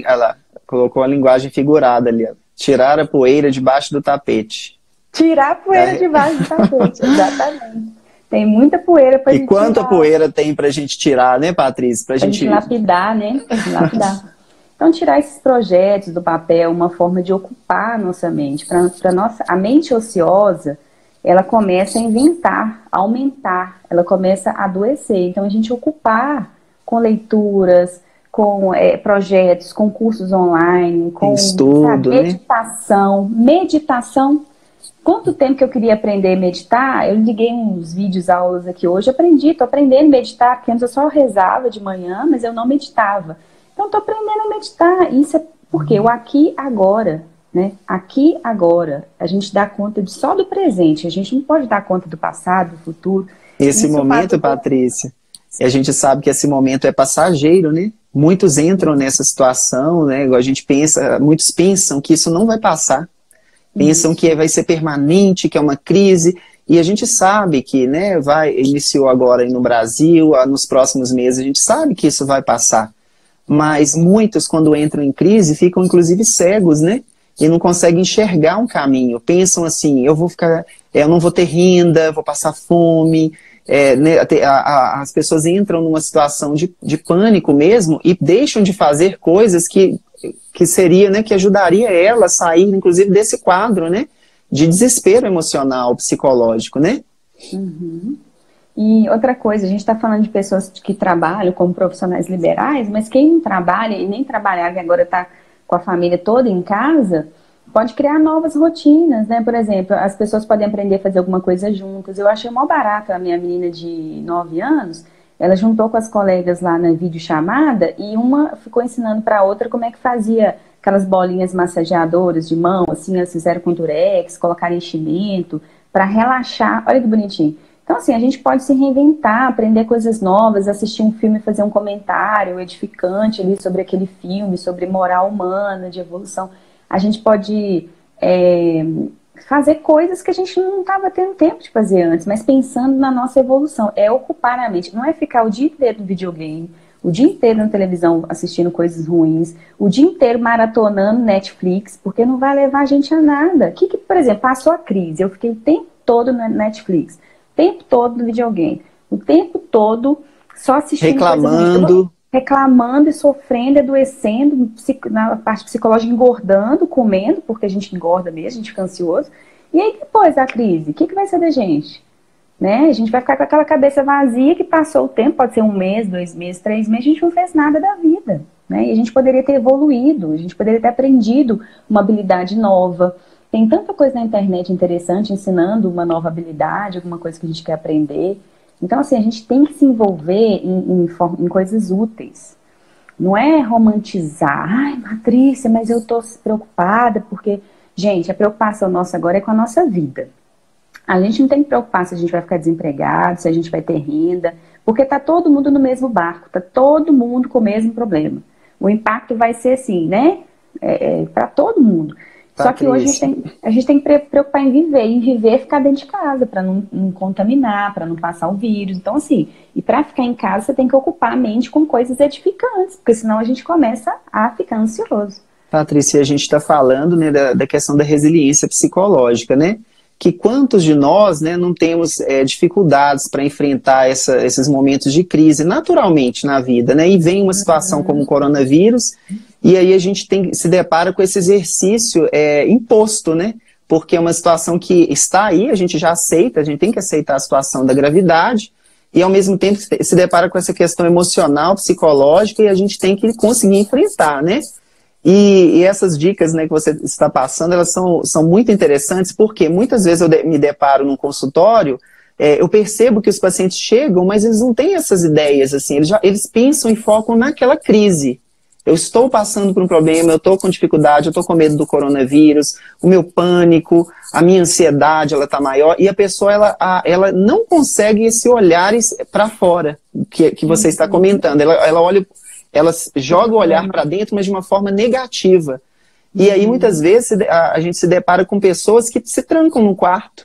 ela colocou a linguagem figurada ali, ó. Tirar a poeira debaixo do tapete. Tirar a poeira debaixo do tapete, exatamente. Tem muita poeira pra gente tirar. E quanta poeira tem pra gente tirar, né, Patrícia? Pra gente lapidar, né? Lapidar. Então, tirar esses projetos do papel, uma forma de ocupar a nossa mente. A mente ociosa, ela começa a inventar, a aumentar, ela começa a adoecer. Então, a gente ocupar com leituras, com projetos, com cursos online, com estudo, meditação. Né? Meditação. Quanto tempo que eu queria aprender a meditar? Eu liguei uns vídeos, aulas aqui hoje, estou aprendendo a meditar, porque antes eu só rezava de manhã, mas eu não meditava. Então, estou aprendendo a meditar. Isso é porque o aqui, agora, né? Aqui, agora. A gente dá conta só do presente, a gente não pode dar conta do passado, do futuro. Esse momento, Patrícia, a gente sabe que esse momento é passageiro, né? Muitos entram nessa situação, né? A gente pensa, muitos pensam que isso não vai passar. Pensam que vai ser permanente, que é uma crise. E a gente sabe que, né, iniciou agora no Brasil, nos próximos meses, a gente sabe que isso vai passar. Mas muitos, quando entram em crise, ficam inclusive cegos, né? E não conseguem enxergar um caminho. Pensam assim, eu não vou ter renda, vou passar fome. Né, as pessoas entram numa situação de pânico mesmo e deixam de fazer coisas que seria, né, que ajudaria ela a sair, inclusive, desse quadro, né, de desespero emocional, psicológico, né? Uhum. E outra coisa, a gente está falando de pessoas que trabalham como profissionais liberais, mas quem não trabalha e nem trabalhava e agora está com a família toda em casa, pode criar novas rotinas, né? Por exemplo, as pessoas podem aprender a fazer alguma coisa juntas. Eu achei mó barato a minha menina de 9 anos, ela juntou com as colegas lá na videochamada e uma ficou ensinando para a outra como é que fazia aquelas bolinhas massageadoras de mão, assim, elas fizeram com durex, colocaram enchimento para relaxar. Olha que bonitinho. Então, assim, a gente pode se reinventar, aprender coisas novas, assistir um filme, fazer um comentário edificante ali sobre aquele filme, sobre moral humana, de evolução. A gente pode fazer coisas que a gente não estava tendo tempo de fazer antes, mas pensando na nossa evolução. É ocupar a mente, não é ficar o dia inteiro no videogame, o dia inteiro na televisão assistindo coisas ruins, o dia inteiro maratonando Netflix, porque não vai levar a gente a nada. Por exemplo, passou a crise, eu fiquei o tempo todo no Netflix, o tempo todo no videogame, o tempo todo só assistindo reclamando e sofrendo, adoecendo, na parte psicológica, engordando, comendo, porque a gente engorda mesmo, a gente fica ansioso. E aí, depois da crise, o que vai ser da gente? Né? A gente vai ficar com aquela cabeça vazia que passou o tempo, pode ser 1 mês, 2 meses, 3 meses, a gente não fez nada da vida. Né? E a gente poderia ter evoluído, a gente poderia ter aprendido uma habilidade nova. Tem tanta coisa na internet interessante, ensinando uma nova habilidade, alguma coisa que a gente quer aprender. Então, assim, a gente tem que se envolver em coisas úteis. Não é romantizar. Ai, Patrícia, mas eu tô preocupada porque... Gente, a preocupação nossa agora é com a nossa vida. A gente não tem que preocupar se a gente vai ficar desempregado, se a gente vai ter renda, porque tá todo mundo no mesmo barco, tá todo mundo com o mesmo problema. O impacto vai ser assim, né? Para todo mundo. Só que hoje a gente tem que preocupar em viver ficar dentro de casa, para não contaminar, para não passar o vírus. Então, assim, e para ficar em casa, você tem que ocupar a mente com coisas edificantes, porque senão a gente começa a ficar ansioso. Patrícia, a gente está falando, né, da questão da resiliência psicológica, né? Que quantos de nós, né, não temos dificuldades para enfrentar esses momentos de crise naturalmente na vida, né? E vem uma situação como o coronavírus, e aí a gente se depara com esse exercício imposto, né? Porque é uma situação que está aí, a gente já aceita, a gente tem que aceitar a situação da gravidade, e ao mesmo tempo se depara com essa questão emocional, psicológica, e a gente tem que conseguir enfrentar, né? E essas dicas, né, que você está passando, elas são muito interessantes, porque muitas vezes eu me deparo num consultório, eu percebo que os pacientes chegam, mas eles não têm essas ideias, assim, eles pensam e focam naquela crise. Eu estou passando por um problema, eu estou com dificuldade, eu estou com medo do coronavírus, o meu pânico, a minha ansiedade, ela está maior, e a pessoa, ela não consegue esse olhar para fora, que você está comentando, ela olha... Ela joga o olhar para dentro, mas de uma forma negativa. E aí, muitas vezes, a gente se depara com pessoas que se trancam no quarto,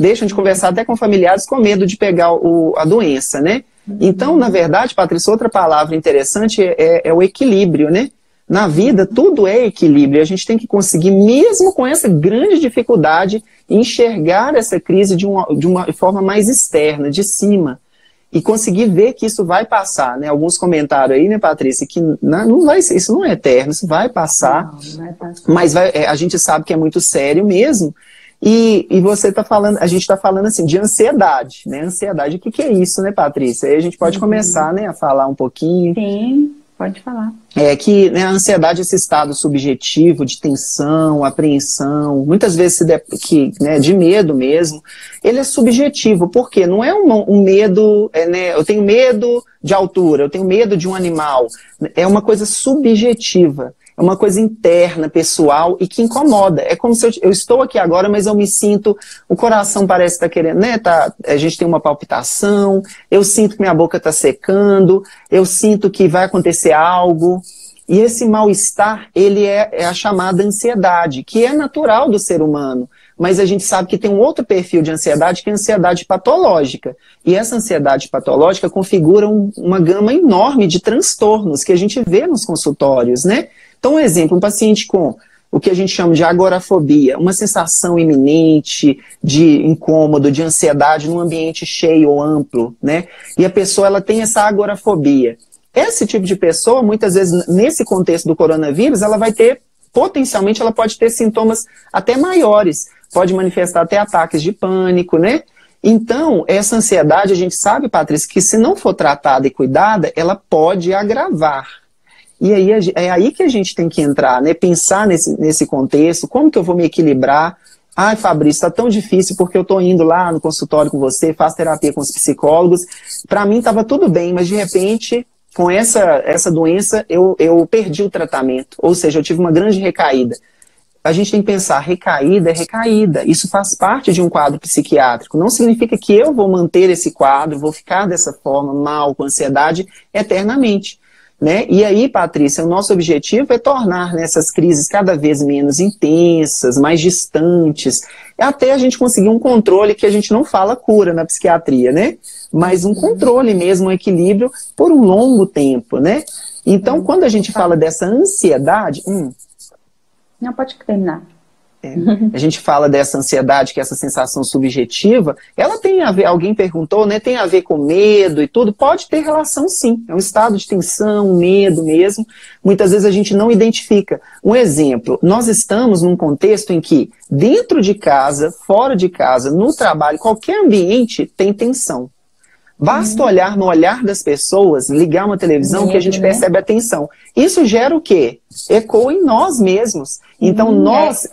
deixam de conversar até com familiares com medo de pegar a doença, né? Então, na verdade, Patrícia, outra palavra interessante é o equilíbrio, né? Na vida, tudo é equilíbrio. A gente tem que conseguir, mesmo com essa grande dificuldade, enxergar essa crise de uma forma mais externa, de cima. E conseguir ver que isso vai passar, né? Alguns comentários aí, né, Patrícia, que isso não é eterno, isso vai passar, não vai passar. Mas a gente sabe que é muito sério mesmo. E você está falando, a gente está falando assim, de ansiedade, né? Ansiedade, o que é isso, né, Patrícia? Aí a gente pode começar, né, a falar um pouquinho. Sim, pode falar. Que, né, a ansiedade é esse estado subjetivo de tensão, apreensão, muitas vezes né, de medo mesmo. Ele é subjetivo, porque não é um medo, né, eu tenho medo de altura, eu tenho medo de um animal. É uma coisa subjetiva, é uma coisa interna, pessoal e que incomoda. É como se eu estou aqui agora, mas eu me sinto, o coração parece estar querendo, né, a gente tem uma palpitação, eu sinto que minha boca está secando, eu sinto que vai acontecer algo. E esse mal-estar, ele é a chamada ansiedade, que é natural do ser humano. Mas a gente sabe que tem um outro perfil de ansiedade, que é a ansiedade patológica. E essa ansiedade patológica configura uma gama enorme de transtornos que a gente vê nos consultórios, né? Então, um exemplo, um paciente com o que a gente chama de agorafobia, uma sensação iminente de incômodo, de ansiedade num ambiente cheio ou amplo, né? E a pessoa, ela tem essa agorafobia. Esse tipo de pessoa, muitas vezes, nesse contexto do coronavírus, ela vai ter, potencialmente, ela pode ter sintomas até maiores, pode manifestar até ataques de pânico, né? Então, essa ansiedade, a gente sabe, Patrícia, que se não for tratada e cuidada, ela pode agravar. E aí é aí que a gente tem que entrar, né? Pensar nesse contexto, como que eu vou me equilibrar? Ai, Fabrício, está tão difícil porque eu estou indo lá no consultório com você, faço terapia com os psicólogos. Para mim estava tudo bem, mas de repente, com essa doença, eu perdi o tratamento. Ou seja, eu tive uma grande recaída. A gente tem que pensar, recaída é recaída. Isso faz parte de um quadro psiquiátrico. Não significa que eu vou manter esse quadro, vou ficar dessa forma, mal, com ansiedade, eternamente. Né? E aí, Patrícia, o nosso objetivo é tornar, né, essas crises cada vez menos intensas, mais distantes, até a gente conseguir um controle, que a gente não fala cura na psiquiatria, né? Mas um controle mesmo, um equilíbrio por um longo tempo, né? Então, quando a gente fala dessa ansiedade... Não, pode terminar. A gente fala dessa ansiedade, que é essa sensação subjetiva, ela tem a ver, alguém perguntou, né, tem a ver com medo e tudo, pode ter relação sim, é um estado de tensão, medo mesmo, muitas vezes a gente não identifica. Um exemplo, nós estamos num contexto em que dentro de casa, fora de casa, no trabalho, qualquer ambiente tem tensão. Basta olhar no olhar das pessoas, ligar uma televisão, que a gente percebe a tensão. Isso gera o quê? Ecoa em nós mesmos. Então nós...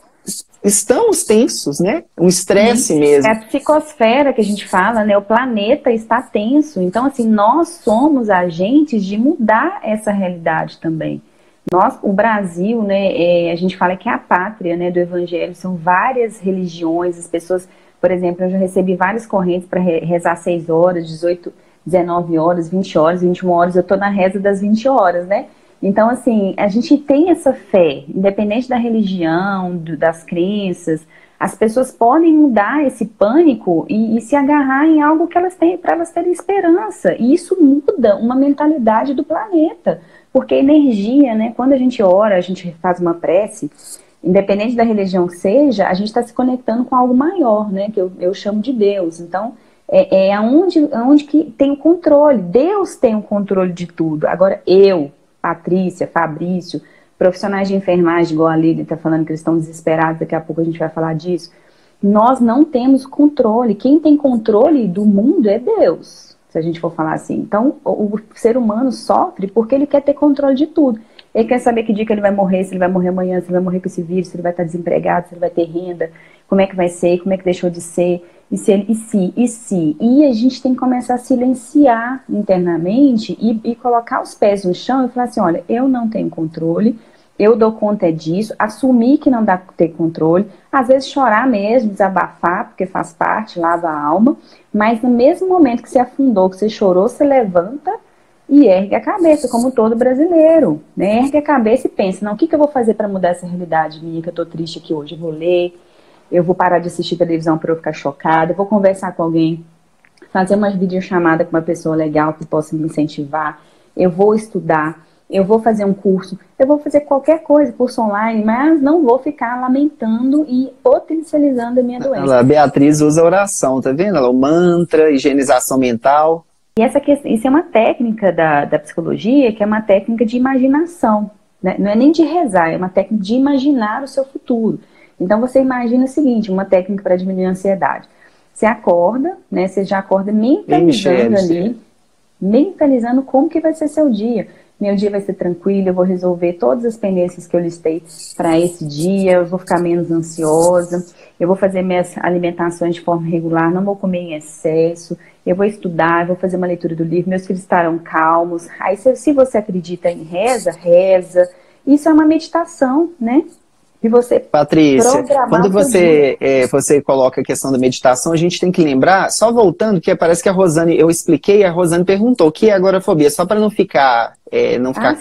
estamos tensos, né? Um estresse mesmo. É a psicosfera que a gente fala, né? O planeta está tenso. Então, assim, nós somos agentes de mudar essa realidade também. Nós, o Brasil, né? A gente fala que é a pátria, né? Do Evangelho. São várias religiões. As pessoas, por exemplo, eu já recebi várias correntes para rezar 6 horas, 18, 19 horas, 20 horas, 21 horas. Eu estou na reza das 20 horas, né? Então, assim, a gente tem essa fé, independente da religião, das crenças, as pessoas podem mudar esse pânico e se agarrar em algo que elas têm, para elas terem esperança. E isso muda uma mentalidade do planeta, porque energia, né? Quando a gente ora, a gente faz uma prece, independente da religião que seja, a gente está se conectando com algo maior, né? Que eu chamo de Deus. Então, aonde que tem o controle. Deus tem o controle de tudo. Agora, Patrícia, Fabrício, profissionais de enfermagem, igual a Lili está falando que eles estão desesperados, daqui a pouco a gente vai falar disso. Nós não temos controle. Quem tem controle do mundo é Deus, se a gente for falar assim. Então, o ser humano sofre porque ele quer ter controle de tudo. Ele quer saber que dia que ele vai morrer, se ele vai morrer amanhã, se ele vai morrer com esse vírus, se ele vai estar desempregado, se ele vai ter renda, como é que vai ser, como é que deixou de ser, e a gente tem que começar a silenciar internamente e colocar os pés no chão e falar assim, olha, eu não tenho controle, eu dou conta disso, assumir que não dá para ter controle, às vezes chorar mesmo, desabafar, porque faz parte, lava a alma, mas no mesmo momento que você afundou, que você chorou, você levanta e ergue a cabeça, como todo brasileiro, né? Ergue a cabeça e pensa, não, o que eu vou fazer para mudar essa realidade minha, que eu tô triste aqui hoje? Eu vou ler, eu vou parar de assistir televisão para eu ficar chocada, eu vou conversar com alguém, fazer uma videochamada com uma pessoa legal que possa me incentivar, eu vou estudar, eu vou fazer um curso, eu vou fazer qualquer coisa, curso online, mas não vou ficar lamentando e potencializando a minha doença. A Beatriz usa oração, tá vendo? O mantra, higienização mental. E isso é uma técnica da psicologia, que é uma técnica de imaginação, né? Não é nem de rezar, é uma técnica de imaginar o seu futuro. Então você imagina o seguinte, uma técnica para diminuir a ansiedade. Você acorda, né? Você já acorda mentalizando ali, mentalizando como que vai ser seu dia. Meu dia vai ser tranquilo, eu vou resolver todas as pendências que eu listei para esse dia, eu vou ficar menos ansiosa, eu vou fazer minhas alimentações de forma regular, não vou comer em excesso, eu vou estudar, eu vou fazer uma leitura do livro, meus filhos estarão calmos. Aí se você acredita em reza. Isso é uma meditação, né? E você, Patrícia, quando você coloca a questão da meditação, a gente tem que lembrar, só voltando, que parece que a Rosane, eu expliquei, a Rosane perguntou, o que é agorafobia? Só para não ficar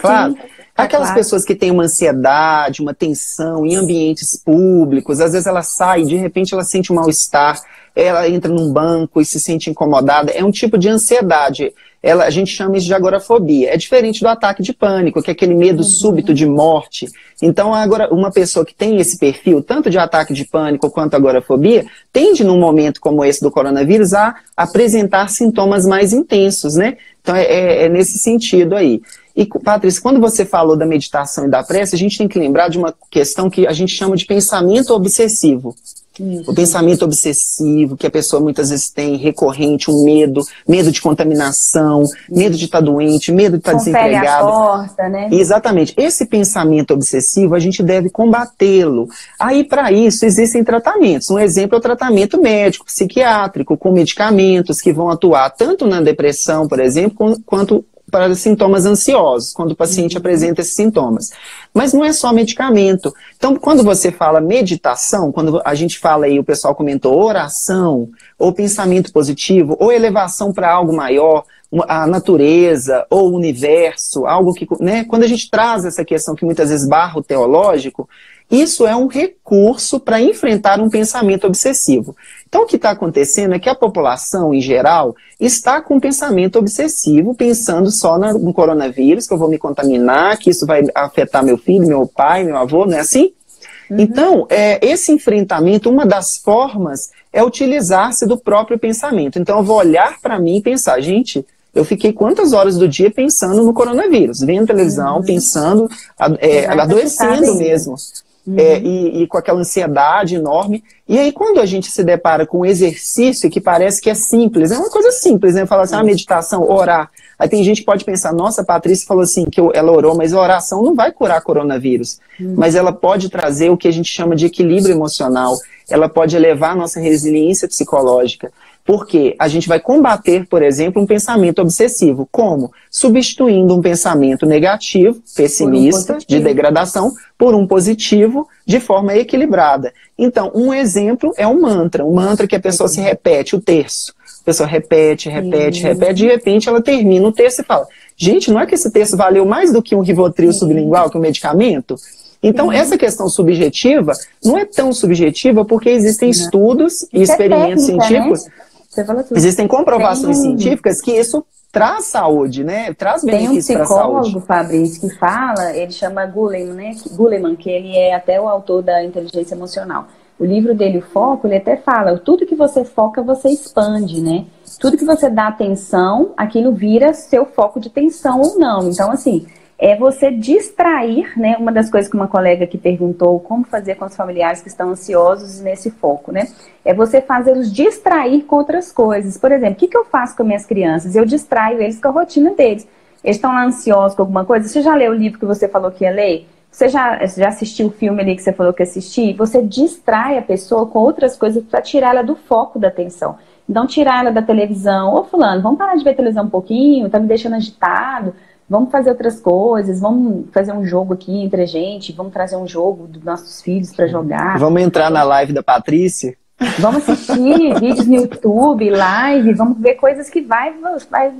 claro, sim, aquelas pessoas que têm uma ansiedade, uma tensão em ambientes públicos, às vezes ela sai, de repente ela sente um mal-estar, ela entra num banco e se sente incomodada, é um tipo de ansiedade. A gente chama isso de agorafobia. É diferente do ataque de pânico, que é aquele medo súbito de morte. Então, agora, uma pessoa que tem esse perfil, tanto de ataque de pânico quanto agorafobia, tende, num momento como esse do coronavírus, a apresentar sintomas mais intensos, né? Então, é nesse sentido aí. E, Patrícia, quando você falou da meditação e da prece, a gente tem que lembrar de uma questão que a gente chama de pensamento obsessivo. Isso. O pensamento obsessivo, que a pessoa muitas vezes tem, recorrente, um medo de contaminação, medo de estar doente, medo de estar desempregado. A porta, né? Exatamente. Esse pensamento obsessivo, a gente deve combatê-lo. Aí, para isso, existem tratamentos. Um exemplo é o tratamento médico, psiquiátrico, com medicamentos que vão atuar tanto na depressão, por exemplo, quanto para sintomas ansiosos, quando o paciente apresenta esses sintomas. Mas não é só medicamento. Então, quando você fala meditação, quando a gente fala aí, o pessoal comentou oração, ou pensamento positivo, ou elevação para algo maior, a natureza ou o universo, algo que, né, quando a gente traz essa questão que muitas vezes barra o teológico, isso é um recurso para enfrentar um pensamento obsessivo. Então, o que está acontecendo é que a população, em geral, está com um pensamento obsessivo, pensando só no coronavírus, que eu vou me contaminar, que isso vai afetar meu filho, meu pai, meu avô, não é assim? Uhum. Então, esse enfrentamento, uma das formas é utilizar-se do próprio pensamento. Então, eu vou olhar para mim e pensar, gente, eu fiquei quantas horas do dia pensando no coronavírus, vendo televisão, pensando, adoecendo mesmo. E com aquela ansiedade enorme. E aí, quando a gente se depara com um exercício que parece que é simples, é uma coisa simples, né? Falar assim, meditação, orar. Aí tem gente que pode pensar, nossa, a Patrícia falou assim, que ela orou, mas a oração não vai curar coronavírus. Mas ela pode trazer o que a gente chama de equilíbrio emocional. Ela pode elevar a nossa resiliência psicológica. Porque a gente vai combater, por exemplo, um pensamento obsessivo. Como? Substituindo um pensamento negativo, pessimista, de degradação, por um positivo, de forma equilibrada. Então, um exemplo é um mantra que a pessoa se repete, o terço. A pessoa repete, de repente ela termina o terço e fala, gente, não é que esse terço valeu mais do que um Rivotril sublingual, que um medicamento? Então, essa questão subjetiva não é tão subjetiva porque existem estudos e experimentos científicos, existem comprovações científicas que isso traz saúde, né? Traz benefícios para a saúde. Tem um psicólogo, Fabrício, que fala, ele chama Goleman, né? Goleman, que ele é até o autor da inteligência emocional. O livro dele, O Foco, ele até fala, tudo que você foca, você expande, né? Tudo que você dá atenção, aquilo vira seu foco de atenção ou não. Então, assim, é você distrair, né? Uma das coisas que uma colega que perguntou, como fazer com os familiares que estão ansiosos nesse foco, né? É você fazê-los distrair com outras coisas. Por exemplo, o que eu faço com minhas crianças? Eu distraio eles com a rotina deles. Eles estão lá ansiosos com alguma coisa? Você já leu o livro que você falou que ia ler? Você já assistiu o filme ali que você falou que ia assistir? Você distrai a pessoa com outras coisas para tirar ela do foco da atenção. Então, tirar ela da televisão. Ô, fulano, vamos parar de ver televisão um pouquinho? Tá me deixando agitado. Vamos fazer outras coisas, vamos fazer um jogo aqui entre a gente, vamos trazer um jogo dos nossos filhos para jogar. Vamos entrar na live da Patrícia? Vamos assistir vídeos no YouTube, live, vamos ver coisas que vai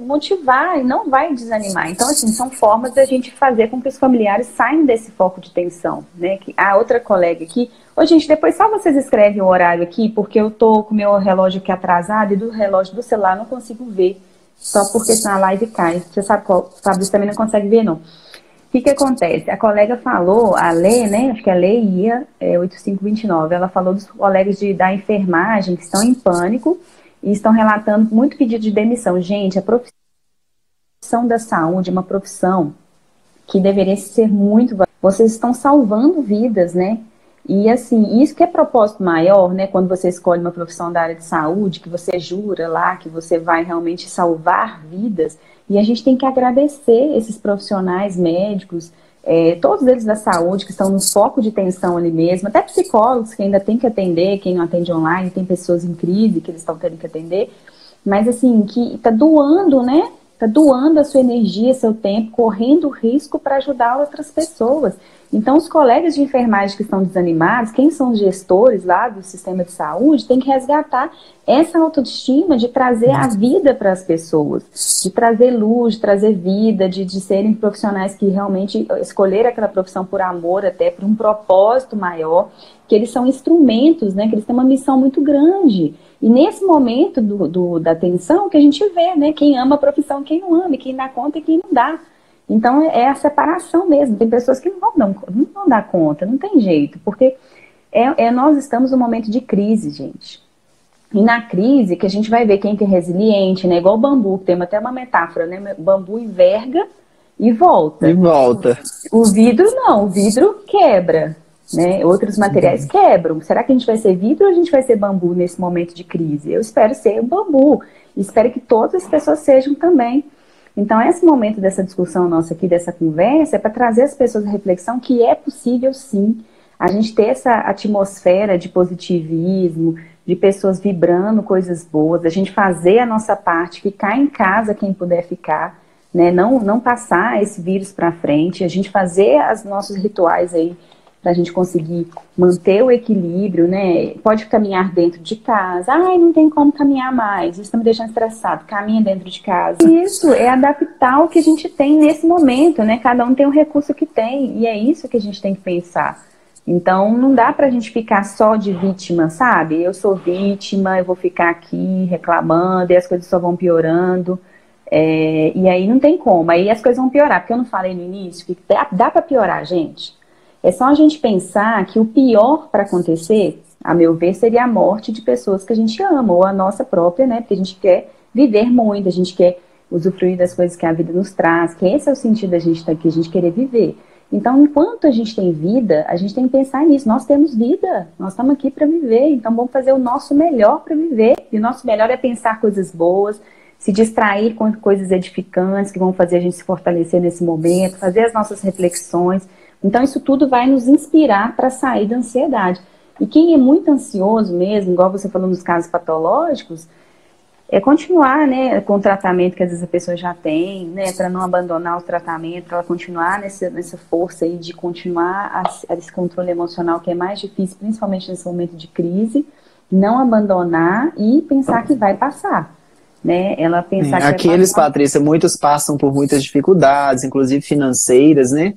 motivar e não vai desanimar. Então, assim, são formas da gente fazer com que os familiares saiam desse foco de tensão, né? A outra colega aqui, ô gente, depois só vocês escrevem o horário aqui, porque eu tô com o meu relógio aqui atrasado e do relógio do celular não consigo ver. Só porque senão a live cai. Você sabe qual? O Fabrício também não consegue ver, não. O que acontece? A colega falou, a Lê, né? Acho que a Lê ia, 8529. Ela falou dos colegas da enfermagem que estão em pânico e estão relatando muito pedido de demissão. Gente, a profissão da saúde é uma profissão que deveria ser muito... Vocês estão salvando vidas, né? E assim, isso que é propósito maior, né, quando você escolhe uma profissão da área de saúde, que você jura lá, que você vai realmente salvar vidas, e a gente tem que agradecer esses profissionais médicos, todos eles da saúde, que estão no foco de tensão ali mesmo, até psicólogos que ainda tem que atender, quem não atende online, tem pessoas em crise que eles estão tendo que atender, mas assim, que está doando, né, está doando a sua energia, seu tempo, correndo risco para ajudar outras pessoas. Então, os colegas de enfermagem que estão desanimados, quem são os gestores lá do sistema de saúde, tem que resgatar essa autoestima de trazer a vida para as pessoas, de trazer luz, de trazer vida, de serem profissionais que realmente escolheram aquela profissão por amor, até por um propósito maior, que eles são instrumentos, né, que eles têm uma missão muito grande. E nesse momento da tensão que a gente vê, né, quem ama a profissão, quem não ama, quem dá conta e quem não dá. Então, é a separação mesmo. Tem pessoas que não vão dar conta, não tem jeito. Porque nós estamos num momento de crise, gente. E na crise que a gente vai ver quem que é resiliente, né? Igual o bambu, que tem até uma metáfora, né? O bambu enverga e volta. E volta. O vidro não, o vidro quebra, né? Outros materiais quebram. Será que a gente vai ser vidro ou a gente vai ser bambu nesse momento de crise? Eu espero ser um bambu. Espero que todas as pessoas sejam também. Então, esse momento dessa discussão nossa aqui, dessa conversa, é para trazer as pessoas à reflexão que é possível, sim, a gente ter essa atmosfera de positivismo, de pessoas vibrando coisas boas, a gente fazer a nossa parte, ficar em casa quem puder ficar, né? Não passar esse vírus para frente, a gente fazer os nossos rituais aí para a gente conseguir manter o equilíbrio, né? Pode caminhar dentro de casa. Ai, não tem como caminhar mais, isso está me deixando estressado. Caminha dentro de casa. Isso é adaptar o que a gente tem nesse momento, né? Cada um tem o recurso que tem, e é isso que a gente tem que pensar. Então, não dá pra gente ficar só de vítima, sabe? Eu sou vítima, eu vou ficar aqui reclamando, e as coisas só vão piorando. E aí não tem como, aí as coisas vão piorar, porque eu não falei no início que dá pra piorar, gente. É só a gente pensar que o pior para acontecer, a meu ver, seria a morte de pessoas que a gente ama, ou a nossa própria, né? Porque a gente quer viver muito, a gente quer usufruir das coisas que a vida nos traz, que esse é o sentido da gente estar aqui, a gente querer viver. Então, enquanto a gente tem vida, a gente tem que pensar nisso. Nós temos vida, nós estamos aqui para viver, então vamos fazer o nosso melhor para viver. E o nosso melhor é pensar coisas boas, se distrair com coisas edificantes que vão fazer a gente se fortalecer nesse momento, fazer as nossas reflexões. Então, isso tudo vai nos inspirar para sair da ansiedade. E quem é muito ansioso mesmo, igual você falou nos casos patológicos, é continuar, né, com o tratamento que às vezes a pessoa já tem, né, para não abandonar o tratamento, para ela continuar nessa força aí de continuar esse controle emocional que é mais difícil, principalmente nesse momento de crise, não abandonar e pensar que vai passar, né, ela pensar que aqueles, vai passar. Patrícia, muitos passam por muitas dificuldades, inclusive financeiras, né?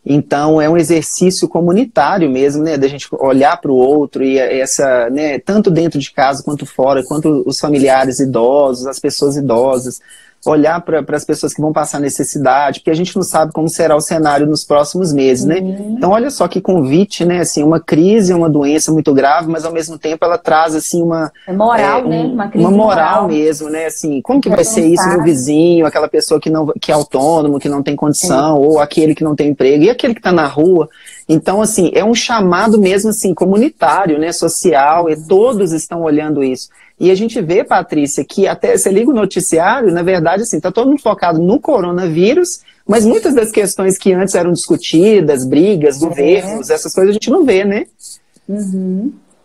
Então é um exercício comunitário mesmo, né, da gente olhar para o outro e essa, né, tanto dentro de casa quanto fora, quanto os familiares idosos, as pessoas idosas, olhar para as pessoas que vão passar necessidade, porque a gente não sabe como será o cenário nos próximos meses, né? Então olha só que convite, né, assim, uma crise, uma doença muito grave, mas ao mesmo tempo ela traz assim uma moral, né? Uma crise uma moral mesmo, né? Assim, como que vai ser isso meu vizinho, aquela pessoa que é autônomo, que não tem condição, ou aquele que não tem emprego, e aquele que está na rua. Então, assim, é um chamado mesmo, assim, comunitário, né, social, e todos estão olhando isso. E a gente vê, Patrícia, que até você liga o noticiário, na verdade, assim, tá todo mundo focado no coronavírus, mas muitas das questões que antes eram discutidas, brigas, governos, essas coisas a gente não vê, né?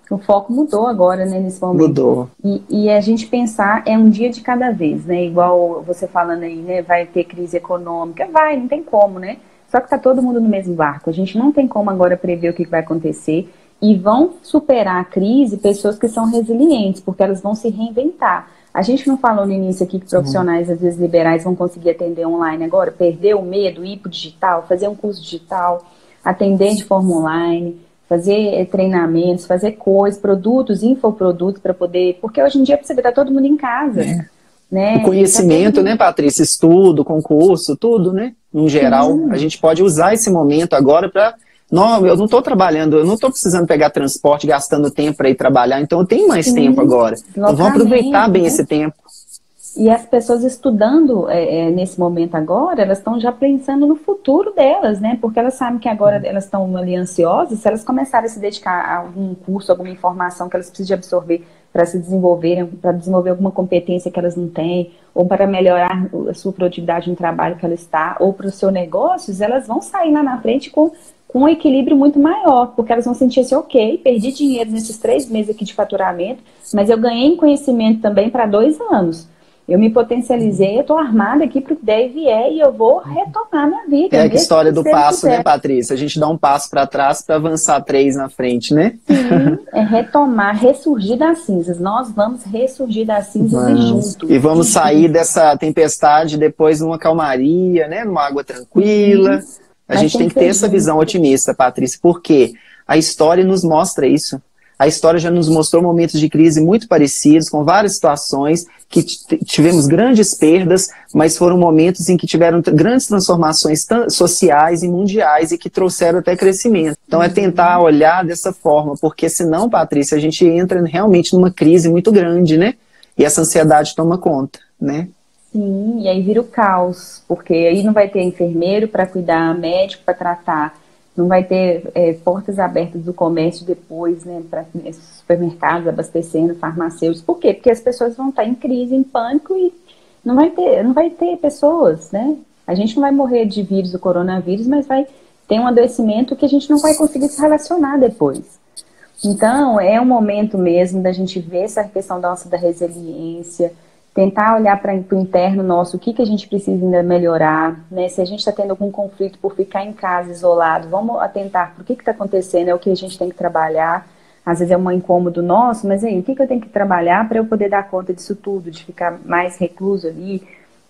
O foco mudou agora, né, nesse momento. Mudou. E a gente pensar é um dia de cada vez, né? Igual você falando aí, né? Vai ter crise econômica. Vai, não tem como, né? Só que tá todo mundo no mesmo barco. A gente não tem como agora prever o que vai acontecer. E vão superar a crise pessoas que são resilientes, porque elas vão se reinventar. A gente não falou no início aqui que profissionais, às vezes liberais, vão conseguir atender online agora, perder o medo, ir para o digital, fazer um curso digital, atender de forma online, fazer treinamentos, fazer coisas, produtos, infoprodutos para poder... Porque hoje em dia, você vê, tá todo mundo em casa. Né? O conhecimento, né, Patrícia? Estudo, concurso, tudo, né? No geral, a gente pode usar esse momento agora para... Não, eu não estou trabalhando, eu não estou precisando pegar transporte, gastando tempo para ir trabalhar, então eu tenho mais tempo agora. Então vamos aproveitar bem esse tempo. E as pessoas estudando nesse momento agora, elas estão já pensando no futuro delas, né? Porque elas sabem que agora elas estão ali ansiosas, se elas começarem a se dedicar a algum curso, alguma informação que elas precisam de absorver para se desenvolverem, para desenvolver alguma competência que elas não têm, ou para melhorar a sua produtividade no trabalho que ela está, ou para os seus negócios, elas vão sair lá na frente com um equilíbrio muito maior, porque elas vão sentir assim, ok, perdi dinheiro nesses 3 meses aqui de faturamento, mas eu ganhei em conhecimento também para 2 anos. Eu me potencializei, eu estou armada aqui para o que der e vier, e eu vou retomar minha vida. É a história do passo, né, Patrícia? A gente dá um passo para trás para avançar 3 na frente, né? Sim, é retomar, ressurgir das cinzas. Nós vamos ressurgir das cinzas e juntos. E vamos sair dessa tempestade depois numa calmaria, né? Numa água tranquila. A gente tem que ter essa visão otimista, Patrícia, porque a história nos mostra isso. A história já nos mostrou momentos de crise muito parecidos, com várias situações, que tivemos grandes perdas, mas foram momentos em que tiveram grandes transformações sociais e mundiais e que trouxeram até crescimento. Então é tentar olhar dessa forma, porque senão, Patrícia, a gente entra realmente numa crise muito grande, né? E essa ansiedade toma conta, né? Sim, e aí vira o caos, porque aí não vai ter enfermeiro para cuidar, médico para tratar, não vai ter portas abertas do comércio depois, né, para supermercados abastecendo, farmacêuticos. Por quê? Porque as pessoas vão estar em crise, em pânico e não vai ter pessoas, né? A gente não vai morrer de vírus do coronavírus, mas vai ter um adoecimento que a gente não vai conseguir se relacionar depois. Então, é um momento mesmo da gente ver essa questão da resiliência, tentar olhar para o interno nosso, o que, que a gente precisa ainda melhorar, né? Se a gente está tendo algum conflito por ficar em casa isolado, vamos atentar para o que está acontecendo, é o que a gente tem que trabalhar. Às vezes é um incômodo nosso, mas aí, o que, que eu tenho que trabalhar para eu poder dar conta disso tudo, de ficar mais recluso ali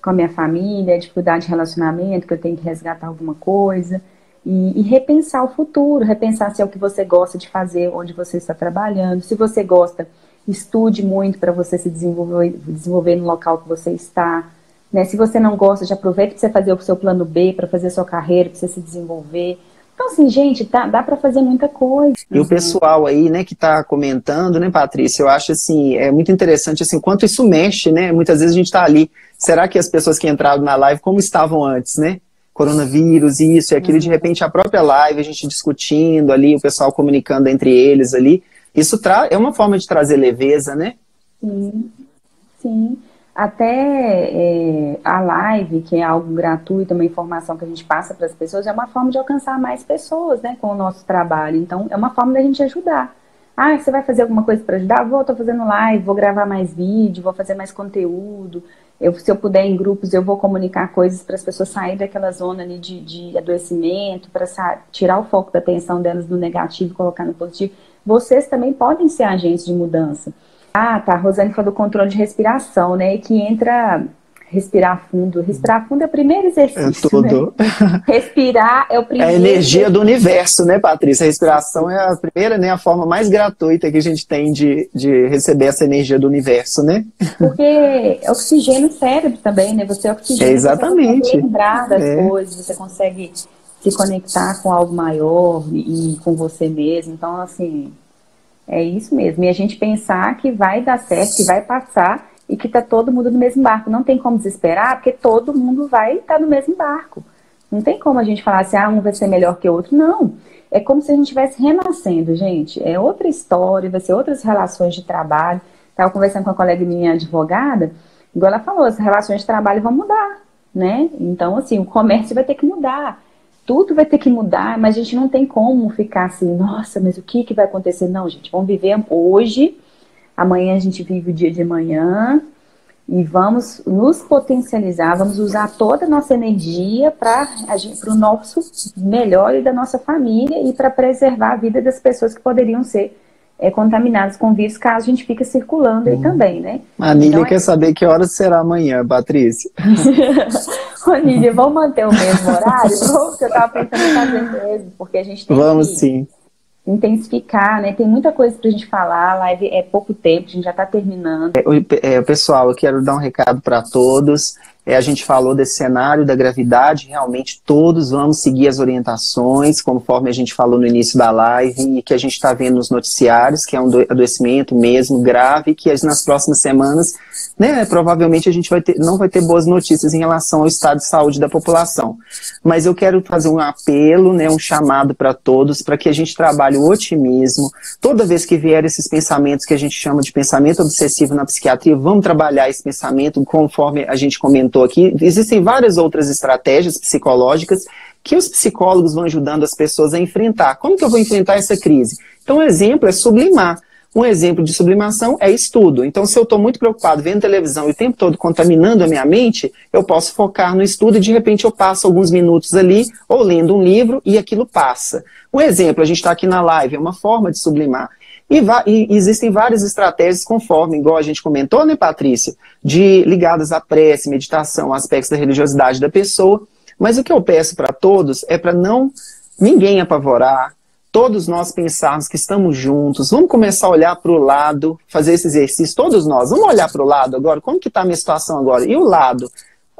com a minha família, dificuldade de relacionamento, que eu tenho que resgatar alguma coisa, e repensar o futuro, repensar se é o que você gosta de fazer, onde você está trabalhando, se você gosta, estude muito para você se desenvolver no local que você está, né? Se você não gosta, já aproveita para você fazer o seu plano B, para fazer a sua carreira, para você se desenvolver. Então, assim, gente, dá para fazer muita coisa. E o pessoal aí, né, que está comentando, né, Patrícia, eu acho, assim, é muito interessante, assim, quanto isso mexe, né, muitas vezes a gente está ali, será que as pessoas que entraram na live, como estavam antes, né, coronavírus, isso e aquilo, de repente a própria live, a gente discutindo ali, o pessoal comunicando entre eles ali, isso é uma forma de trazer leveza, né? Sim, sim. Até a live, que é algo gratuito, uma informação que a gente passa para as pessoas, é uma forma de alcançar mais pessoas, né, com o nosso trabalho. Então, é uma forma da gente ajudar. Ah, você vai fazer alguma coisa para ajudar? Estou fazendo live, vou gravar mais vídeo, vou fazer mais conteúdo. Se eu puder, em grupos, eu vou comunicar coisas para as pessoas saírem daquela zona ali de adoecimento, para tirar o foco da atenção delas do negativo e colocar no positivo. Vocês também podem ser agentes de mudança. Ah, tá, a Rosane falou do controle de respiração, né, e que entra respirar fundo. Respirar fundo é o primeiro exercício, tudo. Né? Respirar é o primeiro. É a energia do universo, né, Patrícia? A respiração é a primeira, né, a forma mais gratuita que a gente tem de receber essa energia do universo, né? Porque oxigênio no cérebro também, né? Você oxigena, exatamente. Você consegue lembrar das coisas, você consegue se conectar com algo maior e com você mesmo. Então, assim, é isso mesmo. E a gente pensar que vai dar certo, que vai passar e que tá todo mundo no mesmo barco. Não tem como desesperar, porque todo mundo vai estar no mesmo barco. Não tem como a gente falar assim, um vai ser melhor que o outro. Não. É como se a gente estivesse renascendo, gente. É outra história, vai ser outras relações de trabalho. Estava conversando com uma colega minha advogada, igual ela falou, as relações de trabalho vão mudar, né? Então, assim, o comércio vai ter que mudar. Tudo vai ter que mudar, mas a gente não tem como ficar assim, nossa, mas o que vai acontecer? Não, gente, vamos viver hoje, amanhã a gente vive o dia de amanhã e vamos nos potencializar, vamos usar toda a nossa energia para o nosso melhor e da nossa família e para preservar a vida das pessoas que poderiam ser contaminadas com vírus, caso a gente fique circulando aí também, né? A Nília quer saber que horas será amanhã, Patrícia. Ô, Nília, vamos manter o mesmo horário? Porque eu estava pensando em fazer mesmo, porque a gente tem sim. Intensificar, né? Tem muita coisa pra gente falar, a live é pouco tempo, a gente já tá terminando. Pessoal, eu quero dar um recado para todos. A gente falou desse cenário da gravidade, realmente todos vamos seguir as orientações, conforme a gente falou no início da live, e que a gente está vendo nos noticiários, que é um adoecimento mesmo grave, que nas próximas semanas, né, provavelmente a gente não vai ter boas notícias em relação ao estado de saúde da população. Mas eu quero fazer um apelo, né, um chamado para todos, para que a gente trabalhe o otimismo. Toda vez que vier esses pensamentos que a gente chama de pensamento obsessivo na psiquiatria, vamos trabalhar esse pensamento, conforme a gente comentou aqui. Existem várias outras estratégias psicológicas que os psicólogos vão ajudando as pessoas a enfrentar. Como que eu vou enfrentar essa crise? Então, um exemplo é sublimar. Um exemplo de sublimação é estudo. Então, se eu estou muito preocupado vendo televisão e o tempo todo contaminando a minha mente, eu posso focar no estudo e de repente eu passo alguns minutos ali, ou lendo um livro, e aquilo passa. Um exemplo, a gente está aqui na live, é uma forma de sublimar. E existem várias estratégias conforme, igual a gente comentou, né, Patrícia, ligadas à prece, meditação, aspectos da religiosidade da pessoa. Mas o que eu peço para todos é para ninguém apavorar, todos nós pensarmos que estamos juntos, vamos começar a olhar para o lado, fazer esse exercício, todos nós, vamos olhar para o lado agora, como que está a minha situação agora? E o lado?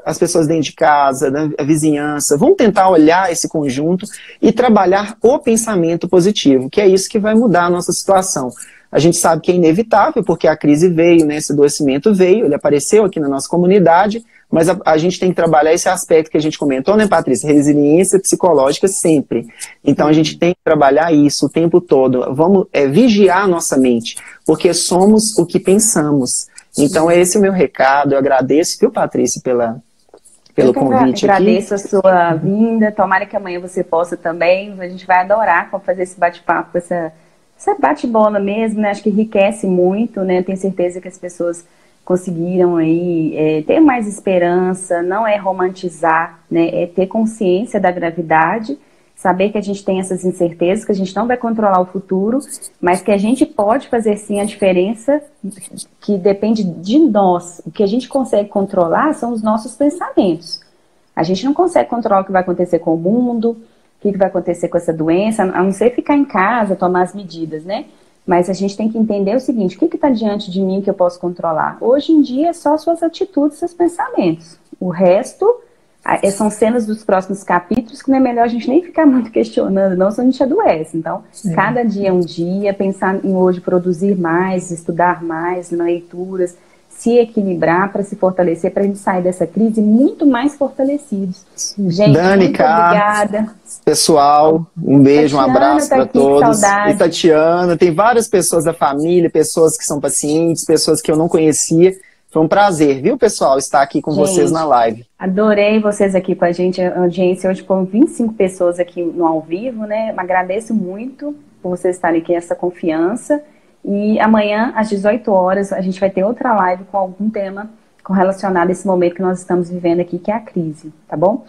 As pessoas dentro de casa, a vizinhança, vamos tentar olhar esse conjunto e trabalhar o pensamento positivo, que é isso que vai mudar a nossa situação. A gente sabe que é inevitável, porque a crise veio, né, esse adoecimento veio, ele apareceu aqui na nossa comunidade, mas a gente tem que trabalhar esse aspecto que a gente comentou, né, Patrícia? Resiliência psicológica sempre. Então a gente tem que trabalhar isso o tempo todo. Vamos vigiar a nossa mente, porque somos o que pensamos. Então esse é o meu recado. Eu agradeço, viu, Patrícia, pelo convite aqui. Agradeço a sua vinda. Tomara que amanhã você possa também. A gente vai adorar fazer esse bate-papo, essa bate-bola mesmo, né? Acho que enriquece muito, né? Tenho certeza que as pessoas, conseguiram aí ter mais esperança, não é romantizar, né, é ter consciência da gravidade, saber que a gente tem essas incertezas, que a gente não vai controlar o futuro, mas que a gente pode fazer sim a diferença, que depende de nós. O que a gente consegue controlar são os nossos pensamentos. A gente não consegue controlar o que vai acontecer com o mundo, o que vai acontecer com essa doença, a não ser ficar em casa, tomar as medidas, né? Mas a gente tem que entender o seguinte, o que está diante de mim que eu posso controlar? Hoje em dia é só suas atitudes, seus pensamentos. O resto são cenas dos próximos capítulos que não é melhor a gente nem ficar muito questionando, não, senão a gente adoece. Então, cada dia é um dia, pensar em hoje produzir mais, estudar mais, leituras, se equilibrar para se fortalecer, para a gente sair dessa crise muito mais fortalecidos. Gente, Dani, muito obrigada. Pessoal, um beijo, Tatiana, um abraço tá para aqui, todos. saudade. E Tatiana, tem várias pessoas da família, pessoas que são pacientes, pessoas que eu não conhecia. Foi um prazer, viu, pessoal, estar aqui com vocês na live. Adorei vocês aqui com a gente, a audiência hoje com 25 pessoas aqui no ao vivo, né? Agradeço muito por vocês estarem aqui, essa confiança. E amanhã, às 18 horas, a gente vai ter outra live com algum tema relacionado a esse momento que nós estamos vivendo aqui, que é a crise, tá bom?